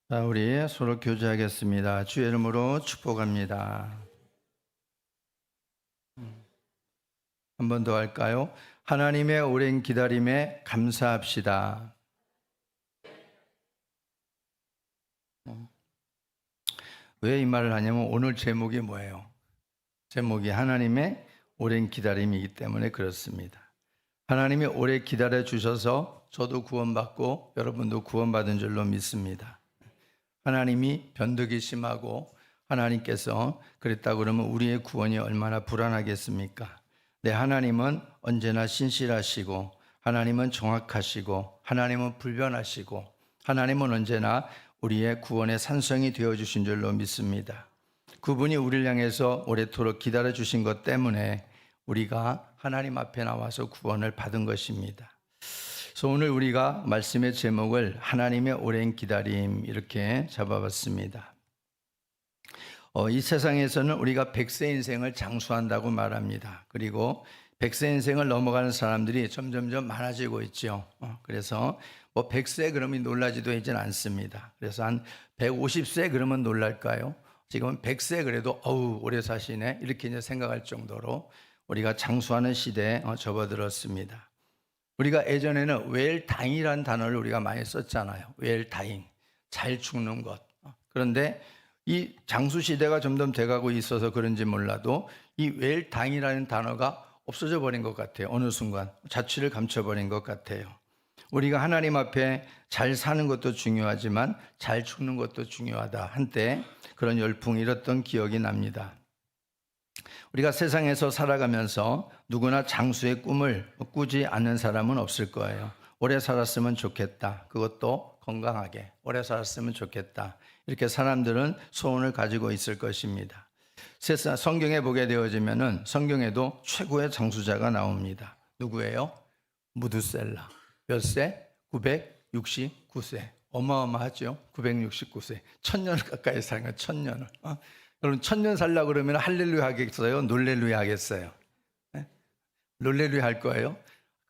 자, 우리 서로 교제하겠습니다. 주의 이름으로 축복합니다. 한 번 더 할까요? 하나님의 오랜 기다림에 감사합시다. 왜 이 말을 하냐면 오늘 제목이 뭐예요? 제목이 하나님의 오랜 기다림이기 때문에 그렇습니다. 하나님이 오래 기다려 주셔서 저도 구원받고 여러분도 구원받은 줄로 믿습니다. 하나님이 변덕이 심하고 하나님께서 그랬다고 그러면 우리의 구원이 얼마나 불안하겠습니까? 네, 하나님은 언제나 신실하시고 하나님은 정확하시고 하나님은 불변하시고 하나님은 언제나 우리의 구원의 산성이 되어주신 줄로 믿습니다. 그분이 우리를 향해서 오래도록 기다려주신 것 때문에 우리가 하나님 앞에 나와서 구원을 받은 것입니다. 그래서 오늘 우리가 말씀의 제목을 하나님의 오랜 기다림 이렇게 잡아봤습니다. 이 세상에서는 우리가 100세 인생을 장수한다고 말합니다. 그리고 100세 인생을 넘어가는 사람들이 점점점 많아지고 있죠. 그래서 100세 그러면 놀라지도 하진 않습니다. 그래서 한 150세 그러면 놀랄까요? 지금은 100세 그래도 오래 사시네 이렇게 이제 생각할 정도로 우리가 장수하는 시대에 접어들었습니다. 우리가 예전에는 웰다잉이라는 단어를 우리가 많이 썼잖아요. 웰다잉, 잘 죽는 것. 그런데 이 장수 시대가 점점 돼가고 있어서 그런지 몰라도 이 웰다잉이라는 단어가 없어져 버린 것 같아요. 어느 순간 자취를 감춰버린 것 같아요. 우리가 하나님 앞에 잘 사는 것도 중요하지만 잘 죽는 것도 중요하다. 한때 그런 열풍이 일었던 기억이 납니다. 우리가 세상에서 살아가면서 누구나 장수의 꿈을 꾸지 않는 사람은 없을 거예요. 오래 살았으면 좋겠다. 그것도 건강하게 오래 살았으면 좋겠다. 이렇게 사람들은 소원을 가지고 있을 것입니다. 성경에 보게 되어지면은 성경에도 최고의 장수자가 나옵니다. 누구예요? 무두셀라. 몇 세? 969세. 어마어마하죠. 969세. 1000년을 가까이 사는 거예요. 1000년을. 여러분 1000년 살려고 그러면 할렐루야 하겠어요? 놀렐루야 하겠어요? 네? 놀렐루야 할 거예요?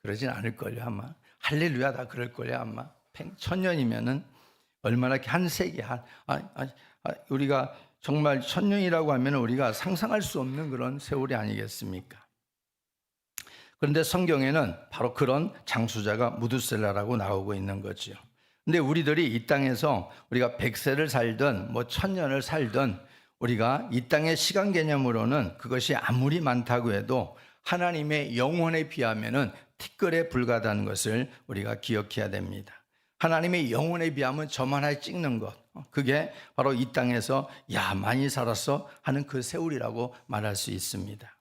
그러진 않을걸요 아마. 할렐루야 다 그럴걸요 아마. 1000년이면은 얼마나 한 세기 우리가 정말 1000년이라고 하면 우리가 상상할 수 없는 그런 세월이 아니겠습니까? 그런데 성경에는 바로 그런 장수자가 무두셀라라고 나오고 있는 거죠. 근데 우리들이 이 땅에서 우리가 100세를 살든 1000년을 살든 우리가 이 땅의 시간 개념으로는 그것이 아무리 많다고 해도 하나님의 영혼에 비하면은 티끌에 불과하다는 것을 우리가 기억해야 됩니다. 하나님의 영혼에 비하면 저만하게 찍는 것, 그게 바로 이 땅에서 많이 살았어 하는 그 세월이라고 말할 수 있습니다.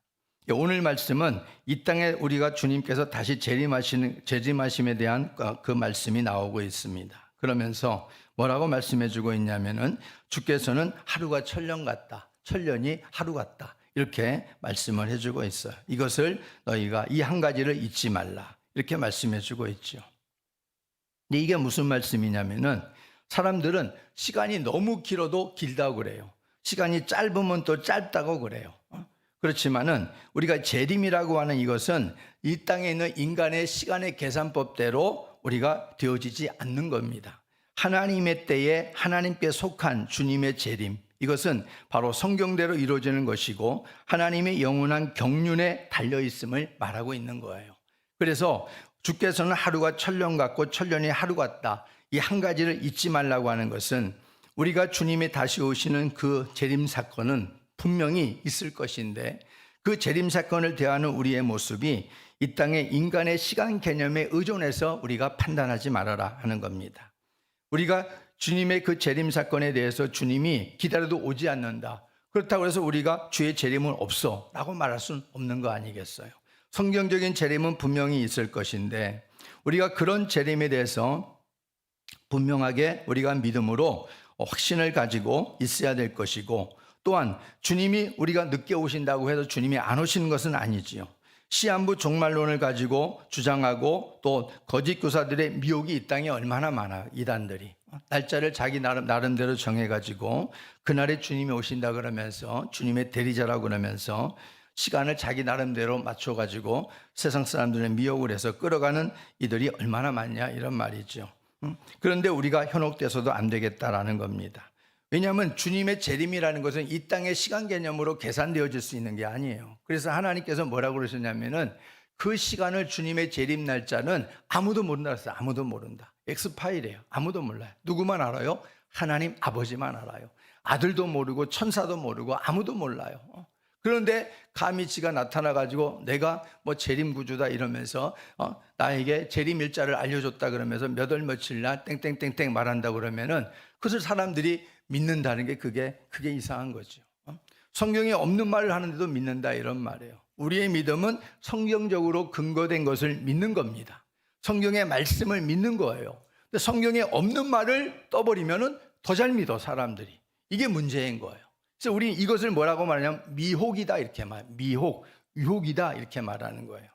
오늘 말씀은 이 땅에 우리가 주님께서 다시 재림하심에 대한 그 말씀이 나오고 있습니다. 그러면서 뭐라고 말씀해 주고 있냐면은 주께서는 하루가 천년 같다. 천년이 하루 같다. 이렇게 말씀을 해주고 있어요. 이것을 너희가 이 한 가지를 잊지 말라. 이렇게 말씀해 주고 있죠. 근데 이게 무슨 말씀이냐면은 사람들은 시간이 너무 길어도 길다고 그래요. 시간이 짧으면 또 짧다고 그래요. 그렇지만은 우리가 재림이라고 하는 이것은 이 땅에 있는 인간의 시간의 계산법대로 우리가 되어지지 않는 겁니다. 하나님의 때에 하나님께 속한 주님의 재림, 이것은 바로 성경대로 이루어지는 것이고 하나님의 영원한 경륜에 달려있음을 말하고 있는 거예요. 그래서 주께서는 하루가 천년 같고 천년이 하루 같다. 이 한 가지를 잊지 말라고 하는 것은 우리가 주님이 다시 오시는 그 재림 사건은 분명히 있을 것인데 그 재림 사건을 대하는 우리의 모습이 이 땅의 인간의 시간 개념에 의존해서 우리가 판단하지 말아라 하는 겁니다. 우리가 주님의 그 재림 사건에 대해서 주님이 기다려도 오지 않는다. 그렇다고 해서 우리가 주의 재림은 없어 라고 말할 수는 없는 거 아니겠어요? 성경적인 재림은 분명히 있을 것인데 우리가 그런 재림에 대해서 분명하게 우리가 믿음으로 확신을 가지고 있어야 될 것이고 또한 주님이 우리가 늦게 오신다고 해서 주님이 안 오시는 것은 아니지요. 시한부 종말론을 가지고 주장하고 또 거짓 교사들의 미혹이 이 땅에 얼마나 많아요. 이단들이 날짜를 자기 나름대로 정해가지고 그날에 주님이 오신다 그러면서 주님의 대리자라고 그러면서 시간을 자기 나름대로 맞춰가지고 세상 사람들의 미혹을 해서 끌어가는 이들이 얼마나 많냐 이런 말이죠. 그런데 우리가 현혹돼서도 안 되겠다라는 겁니다. 왜냐하면 주님의 재림이라는 것은 이 땅의 시간 개념으로 계산되어질 수 있는 게 아니에요. 그래서 하나님께서 뭐라고 그러셨냐면은 그 시간을, 주님의 재림 날짜는 아무도 모른다 그랬어요. 아무도 모른다. 엑스파일이에요. 아무도 몰라요. 누구만 알아요? 하나님 아버지만 알아요. 아들도 모르고 천사도 모르고 아무도 몰라요. 그런데 감히 지가 나타나 가지고 내가 뭐 재림 구주다 이러면서 나에게 재림 일자를 알려줬다 그러면서 몇 월 며칠 날 땡땡땡땡 말한다 그러면은 그것을 사람들이 믿는다는 게 그게 이상한 거죠. 성경에 없는 말을 하는데도 믿는다 이런 말이에요. 우리의 믿음은 성경적으로 근거된 것을 믿는 겁니다. 성경의 말씀을 믿는 거예요. 근데 성경에 없는 말을 떠버리면은 더 잘 믿어 사람들이. 이게 문제인 거예요. 그래서 우리 이것을 뭐라고 말하냐면 미혹이다 이렇게 미혹, 유혹이다 이렇게 말하는 거예요.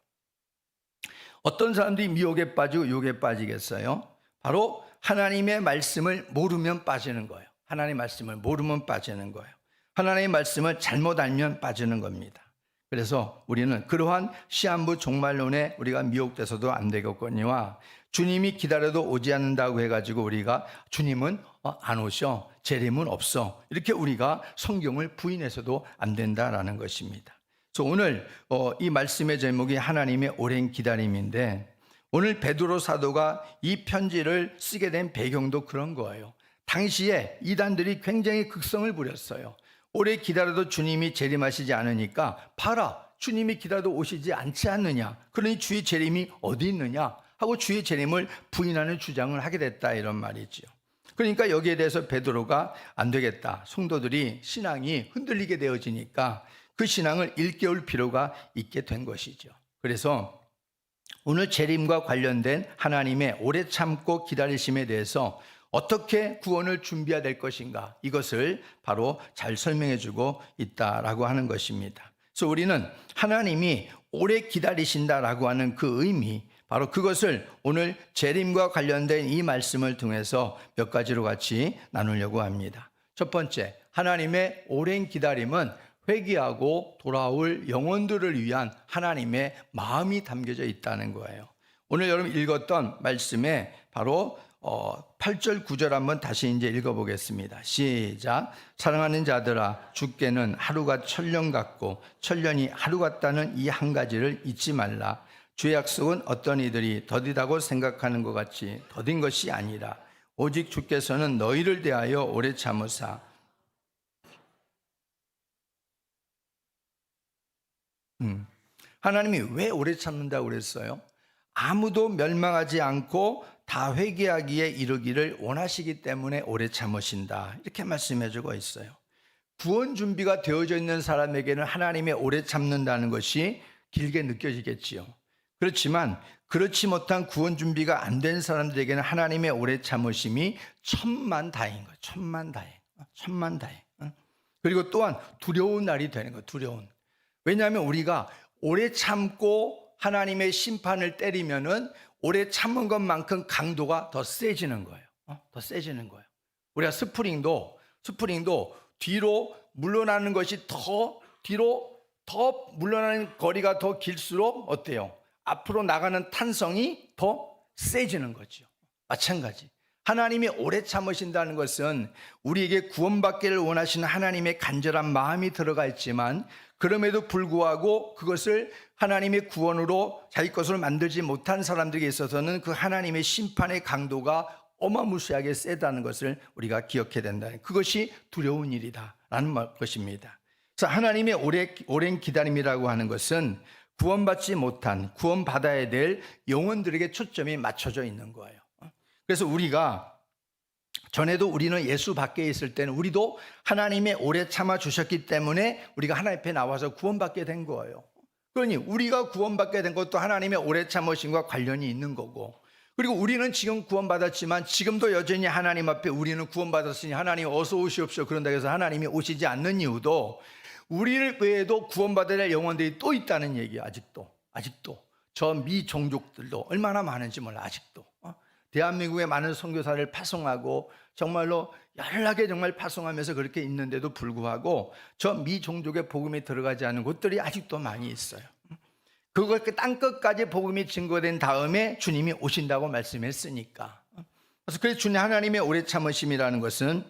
어떤 사람들이 미혹에 빠지고 유혹에 빠지겠어요? 바로 하나님의 말씀을 모르면 빠지는 거예요. 하나님의 말씀을 모르면 빠지는 거예요. 하나님의 말씀을 잘못 알면 빠지는 겁니다. 그래서 우리는 그러한 시한부 종말론에 우리가 미혹돼서도 안 되겠거니와 주님이 기다려도 오지 않는다고 해가지고 우리가 주님은 안 오셔, 재림은 없어, 이렇게 우리가 성경을 부인해서도 안 된다라는 것입니다. 그래서 오늘 이 말씀의 제목이 하나님의 오랜 기다림인데, 오늘 베드로 사도가 이 편지를 쓰게 된 배경도 그런 거예요. 당시에 이단들이 굉장히 극성을 부렸어요. 오래 기다려도 주님이 재림하시지 않으니까 봐라, 주님이 기다려도 오시지 않지 않느냐, 그러니 주의 재림이 어디 있느냐 하고 주의 재림을 부인하는 주장을 하게 됐다 이런 말이죠. 그러니까 여기에 대해서 베드로가 안 되겠다, 성도들이 신앙이 흔들리게 되어지니까 그 신앙을 일깨울 필요가 있게 된 것이죠. 그래서 오늘 재림과 관련된 하나님의 오래 참고 기다리심에 대해서 어떻게 구원을 준비해야 될 것인가, 이것을 바로 잘 설명해 주고 있다라고 하는 것입니다. 그래서 우리는 하나님이 오래 기다리신다라고 하는 그 의미, 바로 그것을 오늘 재림과 관련된 이 말씀을 통해서 몇 가지로 같이 나누려고 합니다. 첫 번째, 하나님의 오랜 기다림은 회개하고 돌아올 영혼들을 위한 하나님의 마음이 담겨져 있다는 거예요. 오늘 여러분 읽었던 말씀에 바로 8절 9절 한번 다시 이제 읽어보겠습니다. 시작. 사랑하는 자들아, 주께는 하루가 천년 같고 천년이 하루 같다는 이 한 가지를 잊지 말라. 주의 약속은 어떤 이들이 더디다고 생각하는 것 같이 더딘 것이 아니라 오직 주께서는 너희를 대하여 오래 참으사 하나님이 왜 오래 참는다고 그랬어요? 아무도 멸망하지 않고 다 회개하기에 이르기를 원하시기 때문에 오래 참으신다, 이렇게 말씀해 주고 있어요. 구원 준비가 되어져 있는 사람에게는 하나님의 오래 참는다는 것이 길게 느껴지겠지요. 그렇지만 그렇지 못한 구원 준비가 안 된 사람들에게는 하나님의 오래 참으심이 천만다행인 거예요. 천만다행. 그리고 또한 두려운 날이 되는 거예요. 두려운. 왜냐하면 우리가 오래 참고 하나님의 심판을 때리면은 오래 참은 것만큼 강도가 더 세지는 거예요. 더 세지는 거예요. 우리가 스프링도 뒤로 물러나는 것이 더 물러나는 거리가 더 길수록 어때요? 앞으로 나가는 탄성이 더 세지는 거죠. 마찬가지. 하나님이 오래 참으신다는 것은 우리에게 구원받기를 원하시는 하나님의 간절한 마음이 들어가 있지만, 그럼에도 불구하고 그것을 하나님의 구원으로 자기 것으로 만들지 못한 사람들에게 있어서는 그 하나님의 심판의 강도가 어마무시하게 세다는 것을 우리가 기억해야 된다. 그것이 두려운 일이다라는 것입니다. 그래서 하나님의 오랜 기다림이라고 하는 것은 구원받지 못한, 구원받아야 될 영혼들에게 초점이 맞춰져 있는 거예요. 그래서 우리가 전에도 우리는 예수 밖에 있을 때는 우리도 하나님의 오래 참아 주셨기 때문에 우리가 하나님 앞에 나와서 구원받게 된 거예요. 그러니 우리가 구원받게 된 것도 하나님의 오래 참으심과 관련이 있는 거고, 그리고 우리는 지금 구원받았지만 지금도 여전히 하나님 앞에 우리는 구원받았으니 하나님 어서 오시옵소서 그런다고 해서 하나님이 오시지 않는 이유도 우리를 외에도 구원받아야 될 영혼들이 또 있다는 얘기예요. 아직도 저 미종족들도 얼마나 많은지 몰라. 아직도 대한민국에 많은 선교사를 파송하고 정말로 연락에 정말 파송하면서 그렇게 있는데도 불구하고 저 미종족의 복음이 들어가지 않은 곳들이 아직도 많이 있어요. 그걸 땅끝까지 복음이 증거된 다음에 주님이 오신다고 말씀했으니까. 그래서 주님 하나님의 오래 참으심이라는 것은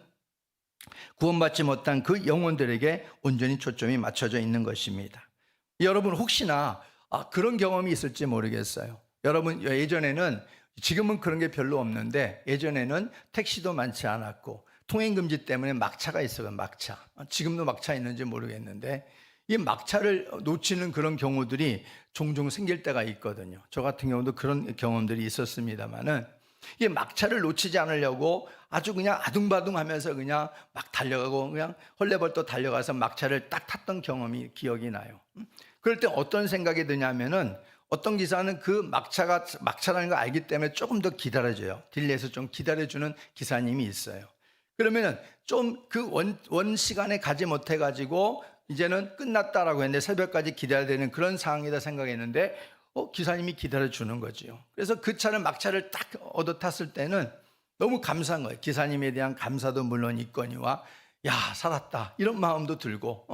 구원받지 못한 그 영혼들에게 온전히 초점이 맞춰져 있는 것입니다. 여러분 혹시나 그런 경험이 있을지 모르겠어요. 여러분 예전에는, 지금은 그런 게 별로 없는데 예전에는 택시도 많지 않았고 통행금지 때문에 막차가 있어요. 막차. 지금도 막차 있는지 모르겠는데 이 막차를 놓치는 그런 경우들이 종종 생길 때가 있거든요. 저 같은 경우도 그런 경험들이 있었습니다만은, 이 막차를 놓치지 않으려고 아주 그냥 아둥바둥 하면서 그냥 막 달려가고 그냥 헐레벌떡 달려가서 막차를 딱 탔던 경험이 기억이 나요. 그럴 때 어떤 생각이 드냐면은, 어떤 기사는 그 막차라는 걸 알기 때문에 조금 더 기다려줘요. 딜레이에서 좀 기다려주는 기사님이 있어요. 그러면은 좀 그 원 시간에 가지 못해가지고 이제는 끝났다라고 했는데 새벽까지 기다려야 되는 그런 상황이다 생각했는데 기사님이 기다려주는 거죠. 그래서 그 막차를 딱 얻어 탔을 때는 너무 감사한 거예요. 기사님에 대한 감사도 물론 있거니와 야 살았다 이런 마음도 들고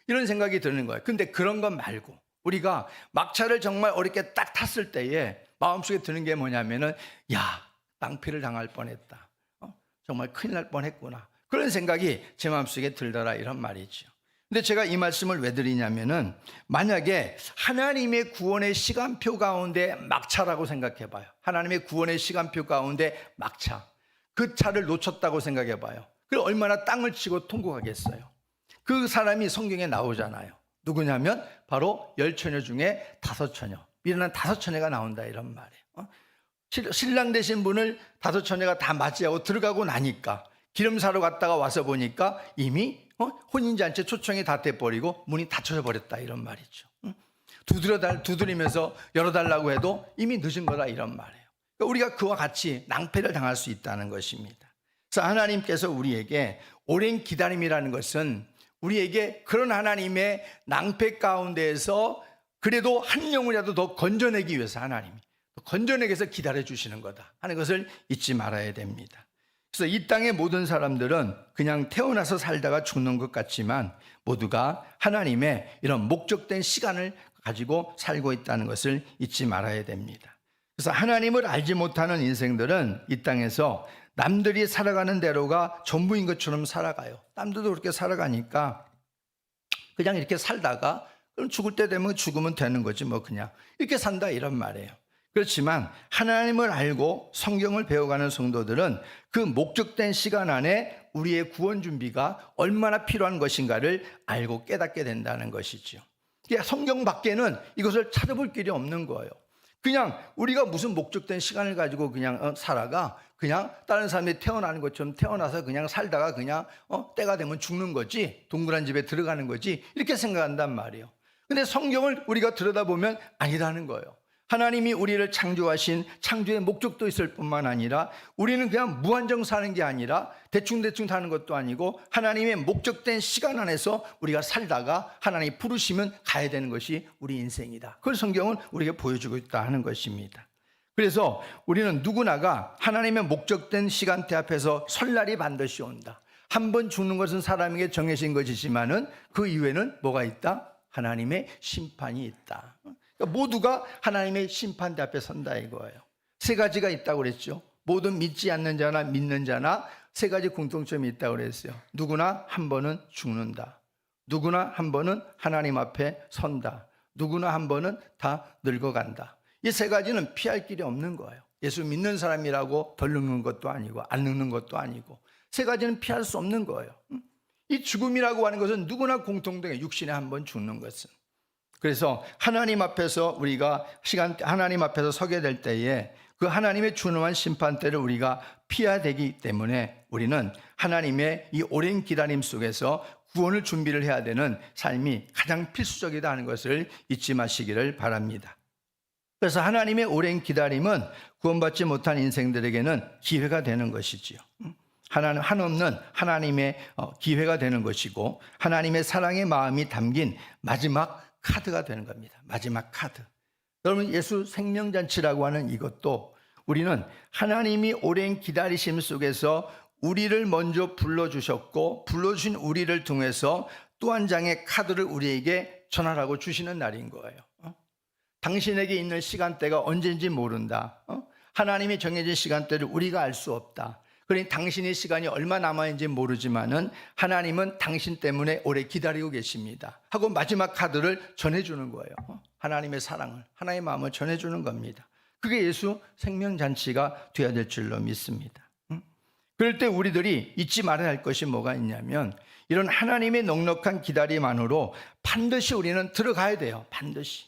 이런 생각이 드는 거예요. 근데 그런 것 말고 우리가 막차를 정말 어렵게 딱 탔을 때에 마음속에 드는 게 뭐냐면은, 야 낭패를 당할 뻔했다, 정말 큰일 날 뻔했구나, 그런 생각이 제 마음속에 들더라, 이런 말이죠. 근데 제가 이 말씀을 왜 드리냐면은, 만약에 하나님의 구원의 시간표 가운데 막차라고 생각해 봐요. 하나님의 구원의 시간표 가운데 막차, 그 차를 놓쳤다고 생각해 봐요. 그럼 얼마나 땅을 치고 통곡하겠어요. 그 사람이 성경에 나오잖아요. 누구냐면 바로 10처녀 중에 5처녀, 미련한 5처녀가 나온다, 이런 말이에요. 신랑 되신 분을 5처녀가 다 맞이하고 들어가고 나니까 기름 사러 갔다가 와서 보니까 이미 혼인잔치 초청이 다 돼버리고 문이 닫혀져 버렸다, 이런 말이죠. 두드리면서 열어달라고 해도 이미 늦은 거다, 이런 말이에요. 그러니까 우리가 그와 같이 낭패를 당할 수 있다는 것입니다. 그래서 하나님께서 우리에게 오랜 기다림이라는 것은 우리에게 그런 하나님의 낭패 가운데에서 그래도 한 영혼이라도 더 건져내기 위해서 하나님이 건져내기 위해서 기다려주시는 거다 하는 것을 잊지 말아야 됩니다. 그래서 이 땅의 모든 사람들은 그냥 태어나서 살다가 죽는 것 같지만 모두가 하나님의 이런 목적된 시간을 가지고 살고 있다는 것을 잊지 말아야 됩니다. 그래서 하나님을 알지 못하는 인생들은 이 땅에서 남들이 살아가는 대로가 전부인 것처럼 살아가요. 남들도 그렇게 살아가니까 그냥 이렇게 살다가 그럼 죽을 때 되면 죽으면 되는 거지 뭐, 그냥 이렇게 산다, 이런 말이에요. 그렇지만 하나님을 알고 성경을 배워가는 성도들은 그 목적된 시간 안에 우리의 구원 준비가 얼마나 필요한 것인가를 알고 깨닫게 된다는 것이죠. 성경 밖에는 이것을 찾아볼 길이 없는 거예요. 그냥 우리가 무슨 목적된 시간을 가지고 그냥 살아가, 그냥 다른 사람이 태어나는 것처럼 태어나서 그냥 살다가 그냥 때가 되면 죽는 거지, 동그란 집에 들어가는 거지, 이렇게 생각한단 말이에요. 근데 성경을 우리가 들여다보면 아니라는 거예요. 하나님이 우리를 창조하신 창조의 목적도 있을 뿐만 아니라 우리는 그냥 무한정 사는 게 아니라 대충대충 사는 것도 아니고 하나님의 목적된 시간 안에서 우리가 살다가 하나님이 부르시면 가야 되는 것이 우리 인생이다. 그걸 성경은 우리에게 보여주고 있다 하는 것입니다. 그래서 우리는 누구나가 하나님의 목적된 시간대 앞에서 설 날이 반드시 온다. 한 번 죽는 것은 사람에게 정해진 것이지만은 그 이후에는 뭐가 있다? 하나님의 심판이 있다. 그러니까 모두가 하나님의 심판대 앞에 선다, 이거예요. 세 가지가 있다고 그랬죠. 모든 믿지 않는 자나 믿는 자나 세 가지 공통점이 있다고 그랬어요. 누구나 한 번은 죽는다. 누구나 한 번은 하나님 앞에 선다. 누구나 한 번은 다 늙어간다. 이 세 가지는 피할 길이 없는 거예요. 예수 믿는 사람이라고 덜 늙는 것도 아니고 안 늙는 것도 아니고 세 가지는 피할 수 없는 거예요. 이 죽음이라고 하는 것은 누구나 공통된 육신에 한 번 죽는 것은. 그래서 하나님 앞에서 우리가 하나님 앞에서 서게 될 때에 그 하나님의 준엄한 심판대를 우리가 피해야 되기 때문에 우리는 하나님의 이 오랜 기다림 속에서 구원을 준비를 해야 되는 삶이 가장 필수적이다 하는 것을 잊지 마시기를 바랍니다. 그래서 하나님의 오랜 기다림은 구원받지 못한 인생들에게는 기회가 되는 것이지요. 한없는 하나님의 기회가 되는 것이고 하나님의 사랑의 마음이 담긴 마지막 카드가 되는 겁니다. 마지막 카드. 여러분, 예수 생명잔치라고 하는 이것도 우리는 하나님이 오랜 기다리심 속에서 우리를 먼저 불러주셨고 불러주신 우리를 통해서 또 한 장의 카드를 우리에게 전하라고 주시는 날인 거예요. 당신에게 있는 시간대가 언제인지 모른다. 하나님이 정해진 시간대를 우리가 알 수 없다. 그러니 당신의 시간이 얼마 남아있는지 모르지만은 하나님은 당신 때문에 오래 기다리고 계십니다 하고 마지막 카드를 전해주는 거예요. 하나님의 사랑을, 하나님의 마음을 전해주는 겁니다. 그게 예수 생명잔치가 되어야 될 줄로 믿습니다. 그럴 때 우리들이 잊지 말아야 할 것이 뭐가 있냐면, 이런 하나님의 넉넉한 기다림 안으로 반드시 우리는 들어가야 돼요. 반드시.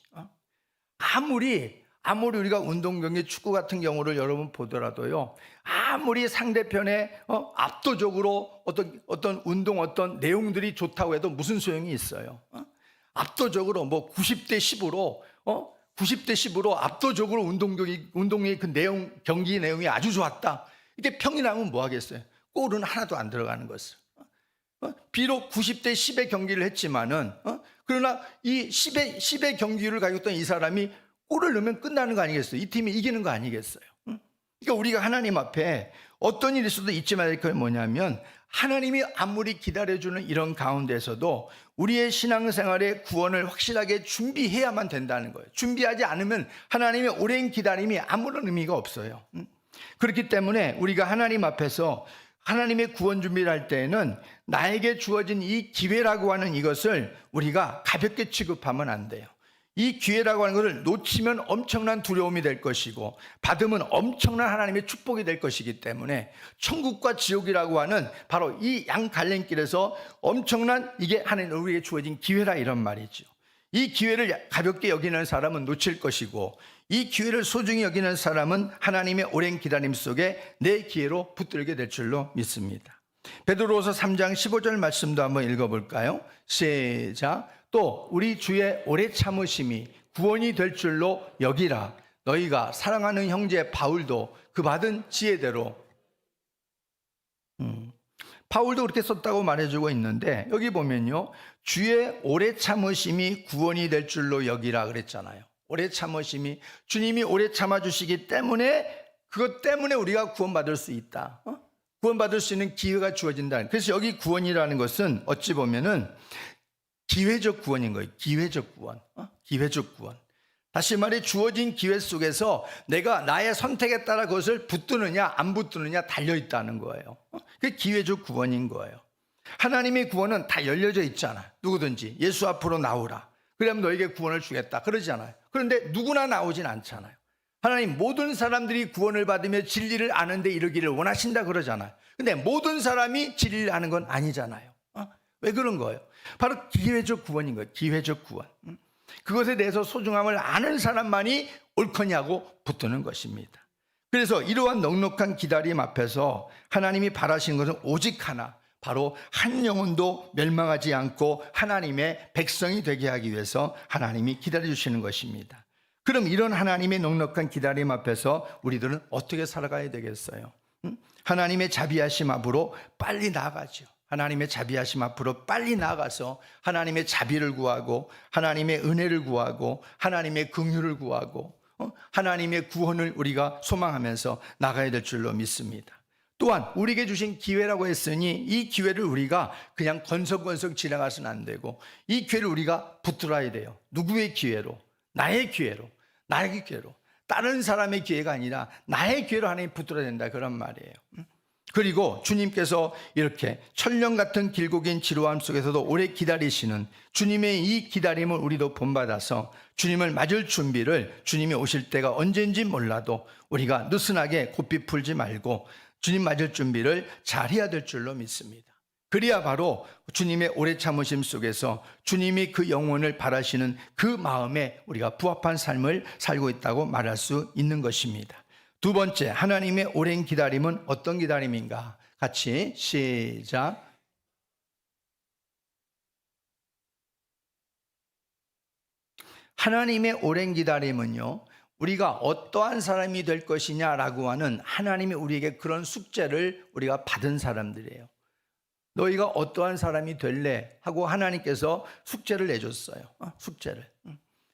아무리 우리가 운동 경기, 축구 같은 경우를 여러분 보더라도요, 아무리 상대편에 압도적으로 어떤 운동, 어떤 내용들이 좋다고 해도 무슨 소용이 있어요? 압도적으로 뭐 90대 10으로 압도적으로 운동의 그 내용, 경기 내용이 아주 좋았다. 이게 평이 나면 뭐 하겠어요? 골은 하나도 안 들어가는 것을. 비록 90대 10의 경기를 했지만은, 그러나 이 10의 경기를 가지고 있던 이 사람이 골을 넣으면 끝나는 거 아니겠어요? 이 팀이 이기는 거 아니겠어요? 그러니까 우리가 하나님 앞에 어떤 일이 있어도 잊지 말아야 될 건 뭐냐면, 하나님이 아무리 기다려주는 이런 가운데서도 우리의 신앙생활의 구원을 확실하게 준비해야만 된다는 거예요. 준비하지 않으면 하나님의 오랜 기다림이 아무런 의미가 없어요. 그렇기 때문에 우리가 하나님 앞에서 하나님의 구원 준비를 할 때에는 나에게 주어진 이 기회라고 하는 이것을 우리가 가볍게 취급하면 안 돼요. 이 기회라고 하는 것을 놓치면 엄청난 두려움이 될 것이고, 받으면 엄청난 하나님의 축복이 될 것이기 때문에 천국과 지옥이라고 하는 바로 이 양갈래길에서 엄청난, 이게 하나님 우리에게 주어진 기회라 이런 말이죠. 이 기회를 가볍게 여기는 사람은 놓칠 것이고, 이 기회를 소중히 여기는 사람은 하나님의 오랜 기다림 속에 내 기회로 붙들게 될 줄로 믿습니다. 베드로후서 3장 15절 말씀도 한번 읽어볼까요? 시작. 또 우리 주의 오래 참으심이 구원이 될 줄로 여기라. 너희가 사랑하는 형제 바울도 그 받은 지혜대로. 바울도 그렇게 썼다고 말해주고 있는데, 여기 보면요, 주의 오래 참으심이 구원이 될 줄로 여기라 그랬잖아요. 오래 참으심이, 주님이 오래 참아주시기 때문에, 그것 때문에 우리가 구원받을 수 있다. 구원받을 수 있는 기회가 주어진다. 그래서 여기 구원이라는 것은 어찌 보면은 기회적 구원인 거예요. 기회적 구원. 기회적 구원. 다시 말해, 주어진 기회 속에서 내가 나의 선택에 따라 그것을 붙드느냐 안 붙드느냐 달려있다는 거예요. 그게 기회적 구원인 거예요. 하나님의 구원은 다 열려져 있잖아. 누구든지 예수 앞으로 나오라, 그러면 너에게 구원을 주겠다 그러잖아요. 그런데 누구나 나오진 않잖아요. 하나님 모든 사람들이 구원을 받으며 진리를 아는 데 이르기를 원하신다 그러잖아요. 근데 모든 사람이 진리를 아는 건 아니잖아요. 왜 그런 거예요? 바로 기회적 구원인 거예요. 기회적 구원. 그것에 대해서 소중함을 아는 사람만이 옳거냐고 붙드는 것입니다. 그래서 이러한 넉넉한 기다림 앞에서 하나님이 바라시는 것은 오직 하나, 바로 한 영혼도 멸망하지 않고 하나님의 백성이 되게 하기 위해서 하나님이 기다려주시는 것입니다. 그럼 이런 하나님의 넉넉한 기다림 앞에서 우리들은 어떻게 살아가야 되겠어요? 하나님의 자비하심 앞으로 빨리 나아가죠. 하나님의 자비하심 앞으로 빨리 나아가서 하나님의 자비를 구하고, 하나님의 은혜를 구하고, 하나님의 긍휼을 구하고, 하나님의 구원을 우리가 소망하면서 나가야 될 줄로 믿습니다. 또한 우리에게 주신 기회라고 했으니 이 기회를 우리가 그냥 건성건성 지나가서는 안 되고, 이 기회를 우리가 붙들어야 돼요. 누구의 기회로? 나의 기회로. 나의 기회로. 다른 사람의 기회가 아니라 나의 기회로 하나님 붙들어야 된다, 그런 말이에요. 그리고 주님께서 이렇게 천년 같은 길고 긴 지루함 속에서도 오래 기다리시는 주님의 이 기다림을 우리도 본받아서 주님을 맞을 준비를, 주님이 오실 때가 언제인지 몰라도 우리가 느슨하게 고삐 풀지 말고 주님 맞을 준비를 잘 해야 될 줄로 믿습니다. 그래야 바로 주님의 오래 참으심 속에서 주님이 그 영혼을 바라시는 그 마음에 우리가 부합한 삶을 살고 있다고 말할 수 있는 것입니다. 두 번째, 하나님의 오랜 기다림은 어떤 기다림인가? 같이 시작. 하나님의 오랜 기다림은요, 우리가 어떠한 사람이 될 것이냐라고 하는 하나님이 우리에게 그런 숙제를 우리가 받은 사람들이에요. 너희가 어떠한 사람이 될래? 하고 하나님께서 숙제를 내줬어요. 숙제를.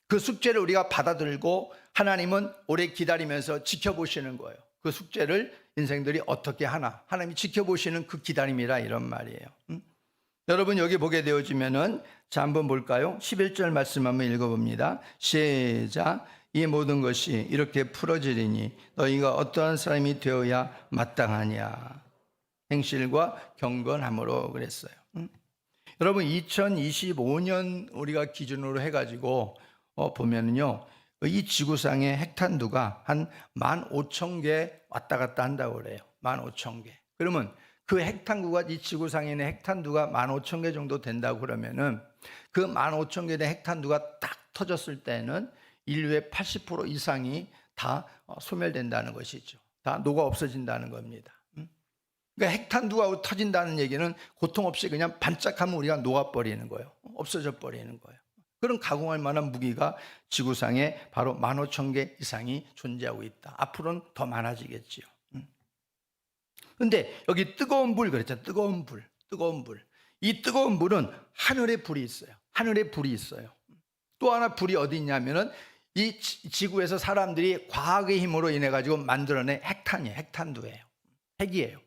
그 숙제를 우리가 받아들고 하나님은 오래 기다리면서 지켜보시는 거예요. 그 숙제를 인생들이 어떻게 하나 하나님이 지켜보시는 그 기다림이라 이런 말이에요. 여러분 여기 보게 되어지면은 자 한번 볼까요? 11절 말씀 한번 읽어봅니다. 시작. 이 모든 것이 이렇게 풀어지리니 너희가 어떠한 사람이 되어야 마땅하냐. 행실과 경건함으로 그랬어요. 여러분 2025년 우리가 기준으로 해가지고 보면은요, 이 지구상의 핵탄두가 한 15,000개 왔다 갔다 한다고 그래요. 15,000개. 그러면 그 핵탄두가, 이 지구상에 있는 핵탄두가 15,000개 정도 된다고 그러면은 그 15,000개 된 핵탄두가 딱 터졌을 때는 인류의 80% 이상이 다 소멸된다는 것이죠. 다 녹아 없어진다는 겁니다. 그러니까 핵탄두가 터진다는 얘기는 고통 없이 그냥 반짝하면 우리가 녹아버리는 거예요. 없어져 버리는 거예요. 그런 가공할 만한 무기가 지구상에 바로 15,000개 이상이 존재하고 있다. 앞으로는 더 많아지겠지요. 근데 여기 뜨거운 불 그랬죠. 뜨거운 불. 이 뜨거운 불은 하늘에 불이 있어요. 하늘에 불이 있어요. 또 하나 불이 어디 있냐면은 이 지구에서 사람들이 과학의 힘으로 인해 가지고 만들어낸 핵탄이에요. 핵탄두예요. 핵이에요.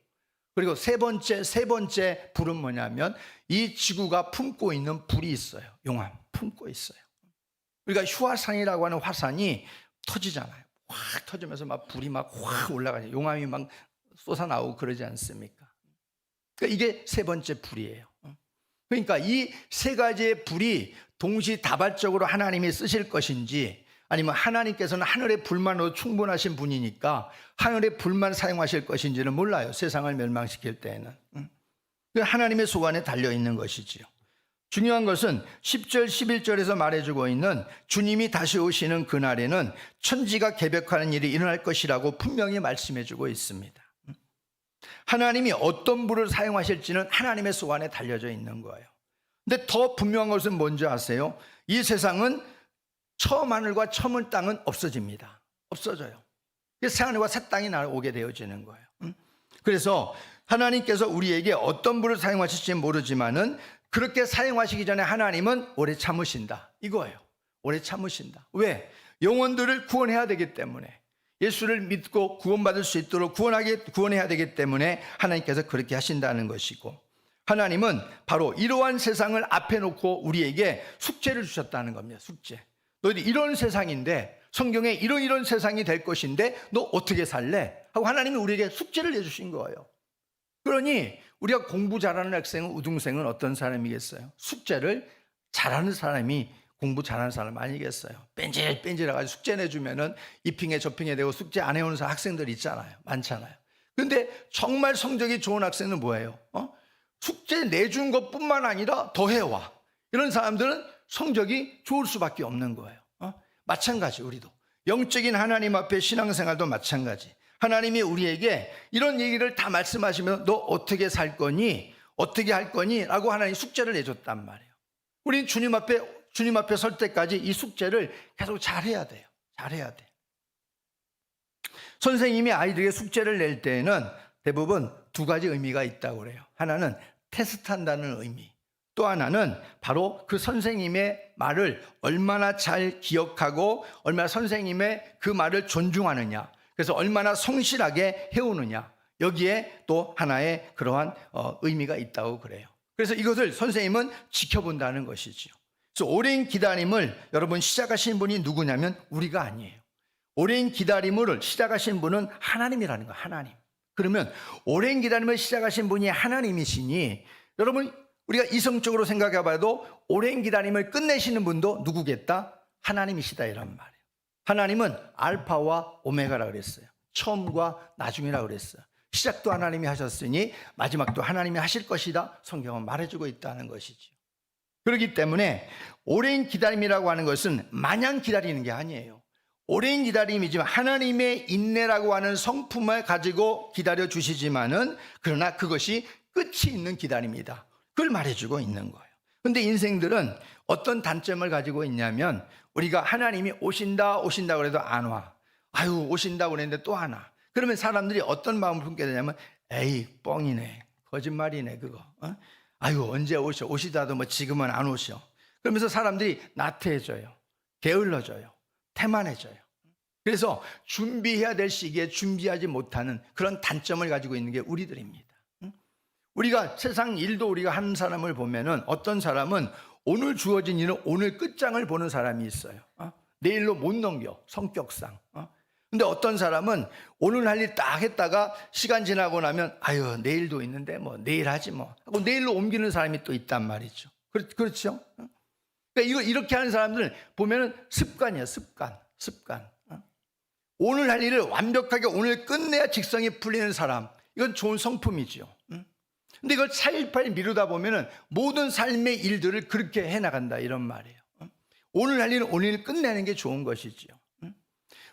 그리고 세 번째 불은 뭐냐면 이 지구가 품고 있는 불이 있어요. 용암 품고 있어요. 그러니까 휴화산이라고 하는 화산이 터지잖아요. 확 터지면서 막 불이 막 확 올라가죠. 용암이 막 쏟아나오고 그러지 않습니까? 그러니까 이게 세 번째 불이에요. 그러니까 이 세 가지의 불이 동시다발적으로 하나님이 쓰실 것인지, 아니면 하나님께서는 하늘의 불만으로 충분하신 분이니까 하늘의 불만 사용하실 것인지는 몰라요. 세상을 멸망시킬 때에는. 하나님의 소관에 달려있는 것이지요. 중요한 것은 10절 11절에서 말해주고 있는 주님이 다시 오시는 그날에는 천지가 개벽하는 일이 일어날 것이라고 분명히 말씀해주고 있습니다. 하나님이 어떤 불을 사용하실지는 하나님의 소관에 달려져 있는 거예요. 근데 더 분명한 것은 뭔지 아세요? 이 세상은 처음 하늘과 처음 땅은 없어집니다. 없어져요. 새 하늘과 새 땅이 오게 되어지는 거예요. 그래서 하나님께서 우리에게 어떤 불을 사용하실지 모르지만은 그렇게 사용하시기 전에 하나님은 오래 참으신다. 이거예요. 오래 참으신다. 왜? 영혼들을 구원해야 되기 때문에, 예수를 믿고 구원받을 수 있도록 구원해야 되기 때문에 하나님께서 그렇게 하신다는 것이고, 하나님은 바로 이러한 세상을 앞에 놓고 우리에게 숙제를 주셨다는 겁니다. 숙제. 너희들 이런 세상인데, 성경에 이런 세상이 될 것인데 너 어떻게 살래? 하고 하나님이 우리에게 숙제를 내주신 거예요. 그러니 우리가 공부 잘하는 학생은, 우등생은 어떤 사람이겠어요? 숙제를 잘하는 사람이 공부 잘하는 사람 아니겠어요? 뺀질뺀질해가지고 숙제 내주면은 이핑에 저핑에 대고 숙제 안 해오는 학생들 있잖아요. 많잖아요. 근데 정말 성적이 좋은 학생은 뭐예요? 숙제 내준 것뿐만 아니라 더 해와. 이런 사람들은 성적이 좋을 수밖에 없는 거예요. 마찬가지, 우리도 영적인 하나님 앞에 신앙생활도 마찬가지. 하나님이 우리에게 이런 얘기를 다 말씀하시면서 너 어떻게 살 거니? 어떻게 할 거니? 라고 하나님 숙제를 내줬단 말이에요. 우리는 주님 앞에 설 때까지 이 숙제를 계속 잘해야 돼요. 잘해야 돼. 선생님이 아이들에게 숙제를 낼 때에는 대부분 두 가지 의미가 있다고 그래요. 하나는 테스트한다는 의미, 또 하나는 바로 그 선생님의 말을 얼마나 잘 기억하고 얼마나 선생님의 그 말을 존중하느냐, 그래서 얼마나 성실하게 해오느냐, 여기에 또 하나의 그러한 의미가 있다고 그래요. 그래서 이것을 선생님은 지켜본다는 것이지요. 그래서 오랜 기다림을 여러분 시작하신 분이 누구냐면 우리가 아니에요. 오랜 기다림을 시작하신 분은 하나님이라는 거예요. 하나님. 그러면 오랜 기다림을 시작하신 분이 하나님이시니, 여러분 우리가 이성적으로 생각해 봐도 오랜 기다림을 끝내시는 분도 누구겠다? 하나님이시다, 이런 말이에요. 하나님은 알파와 오메가라 그랬어요. 처음과 나중이라 그랬어요. 시작도 하나님이 하셨으니 마지막도 하나님이 하실 것이다, 성경은 말해주고 있다는 것이죠. 그렇기 때문에 오랜 기다림이라고 하는 것은 마냥 기다리는 게 아니에요. 오랜 기다림이지만 하나님의 인내라고 하는 성품을 가지고 기다려 주시지만은, 그러나 그것이 끝이 있는 기다림이다, 그걸 말해주고 있는 거예요. 그런데 인생들은 어떤 단점을 가지고 있냐면, 우리가 하나님이 오신다 그래도 안 와. 아유, 오신다고 그랬는데 또 안 와. 그러면 사람들이 어떤 마음을 품게 되냐면, 에이 뻥이네, 거짓말이네 그거. 아유 언제 오시다도 뭐 지금은 안 오셔. 그러면서 사람들이 나태해져요, 게을러져요, 태만해져요. 그래서 준비해야 될 시기에 준비하지 못하는 그런 단점을 가지고 있는 게 우리들입니다. 우리가 세상 일도 우리가 하는 사람을 보면은, 어떤 사람은 오늘 주어진 일은 오늘 끝장을 보는 사람이 있어요. 내일로 못 넘겨, 성격상. 근데 어떤 사람은 오늘 할 일 딱 했다가 시간 지나고 나면 아유 내일도 있는데 뭐 내일 하지 뭐 하고 내일로 옮기는 사람이 또 있단 말이죠. 그렇죠? 그러니까 이렇게 하는 사람들 보면은 습관이야, 습관. 오늘 할 일을 완벽하게 오늘 끝내야 직성이 풀리는 사람, 이건 좋은 성품이죠. 근데 이걸 차일파일 미루다 보면은 모든 삶의 일들을 그렇게 해나간다 이런 말이에요. 오늘 할 일은 오늘 끝내는 게 좋은 것이지요.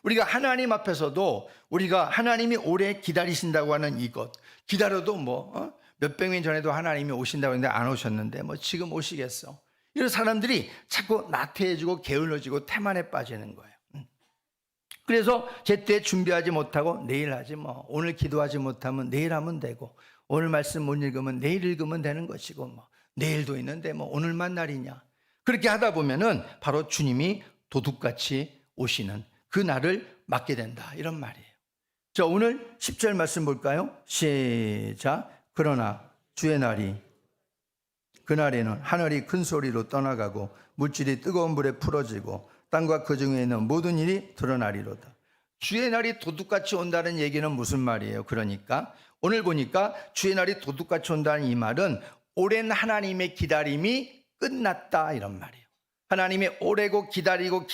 우리가 하나님 앞에서도 우리가 하나님이 오래 기다리신다고 하는 이것, 기다려도 뭐 몇백 년 전에도 하나님이 오신다고 했는데 안 오셨는데 뭐 지금 오시겠어. 이런 사람들이 자꾸 나태해지고 게을러지고 태만에 빠지는 거예요. 그래서 제때 준비하지 못하고 내일 하지 뭐, 오늘 기도하지 못하면 내일 하면 되고, 오늘 말씀 못 읽으면 내일 읽으면 되는 것이고, 뭐 내일도 있는데 뭐 오늘만 날이냐. 그렇게 하다 보면은 바로 주님이 도둑같이 오시는 그 날을 맞게 된다 이런 말이에요. 자, 오늘 10절 말씀 볼까요? 시작. 그러나 주의 날이, 그날에는 하늘이 큰 소리로 떠나가고 물질이 뜨거운 불에 풀어지고 땅과 그 중에 있는 모든 일이 드러나리로다. 주의 날이 도둑같이 온다는 얘기는 무슨 말이에요? 그러니까 오늘 보니까 주의 날이 도둑같이 온다는 이 말은 오랜 하나님의 기다림이 끝났다 이런 말이에요. 하나님이 오래고 기다리던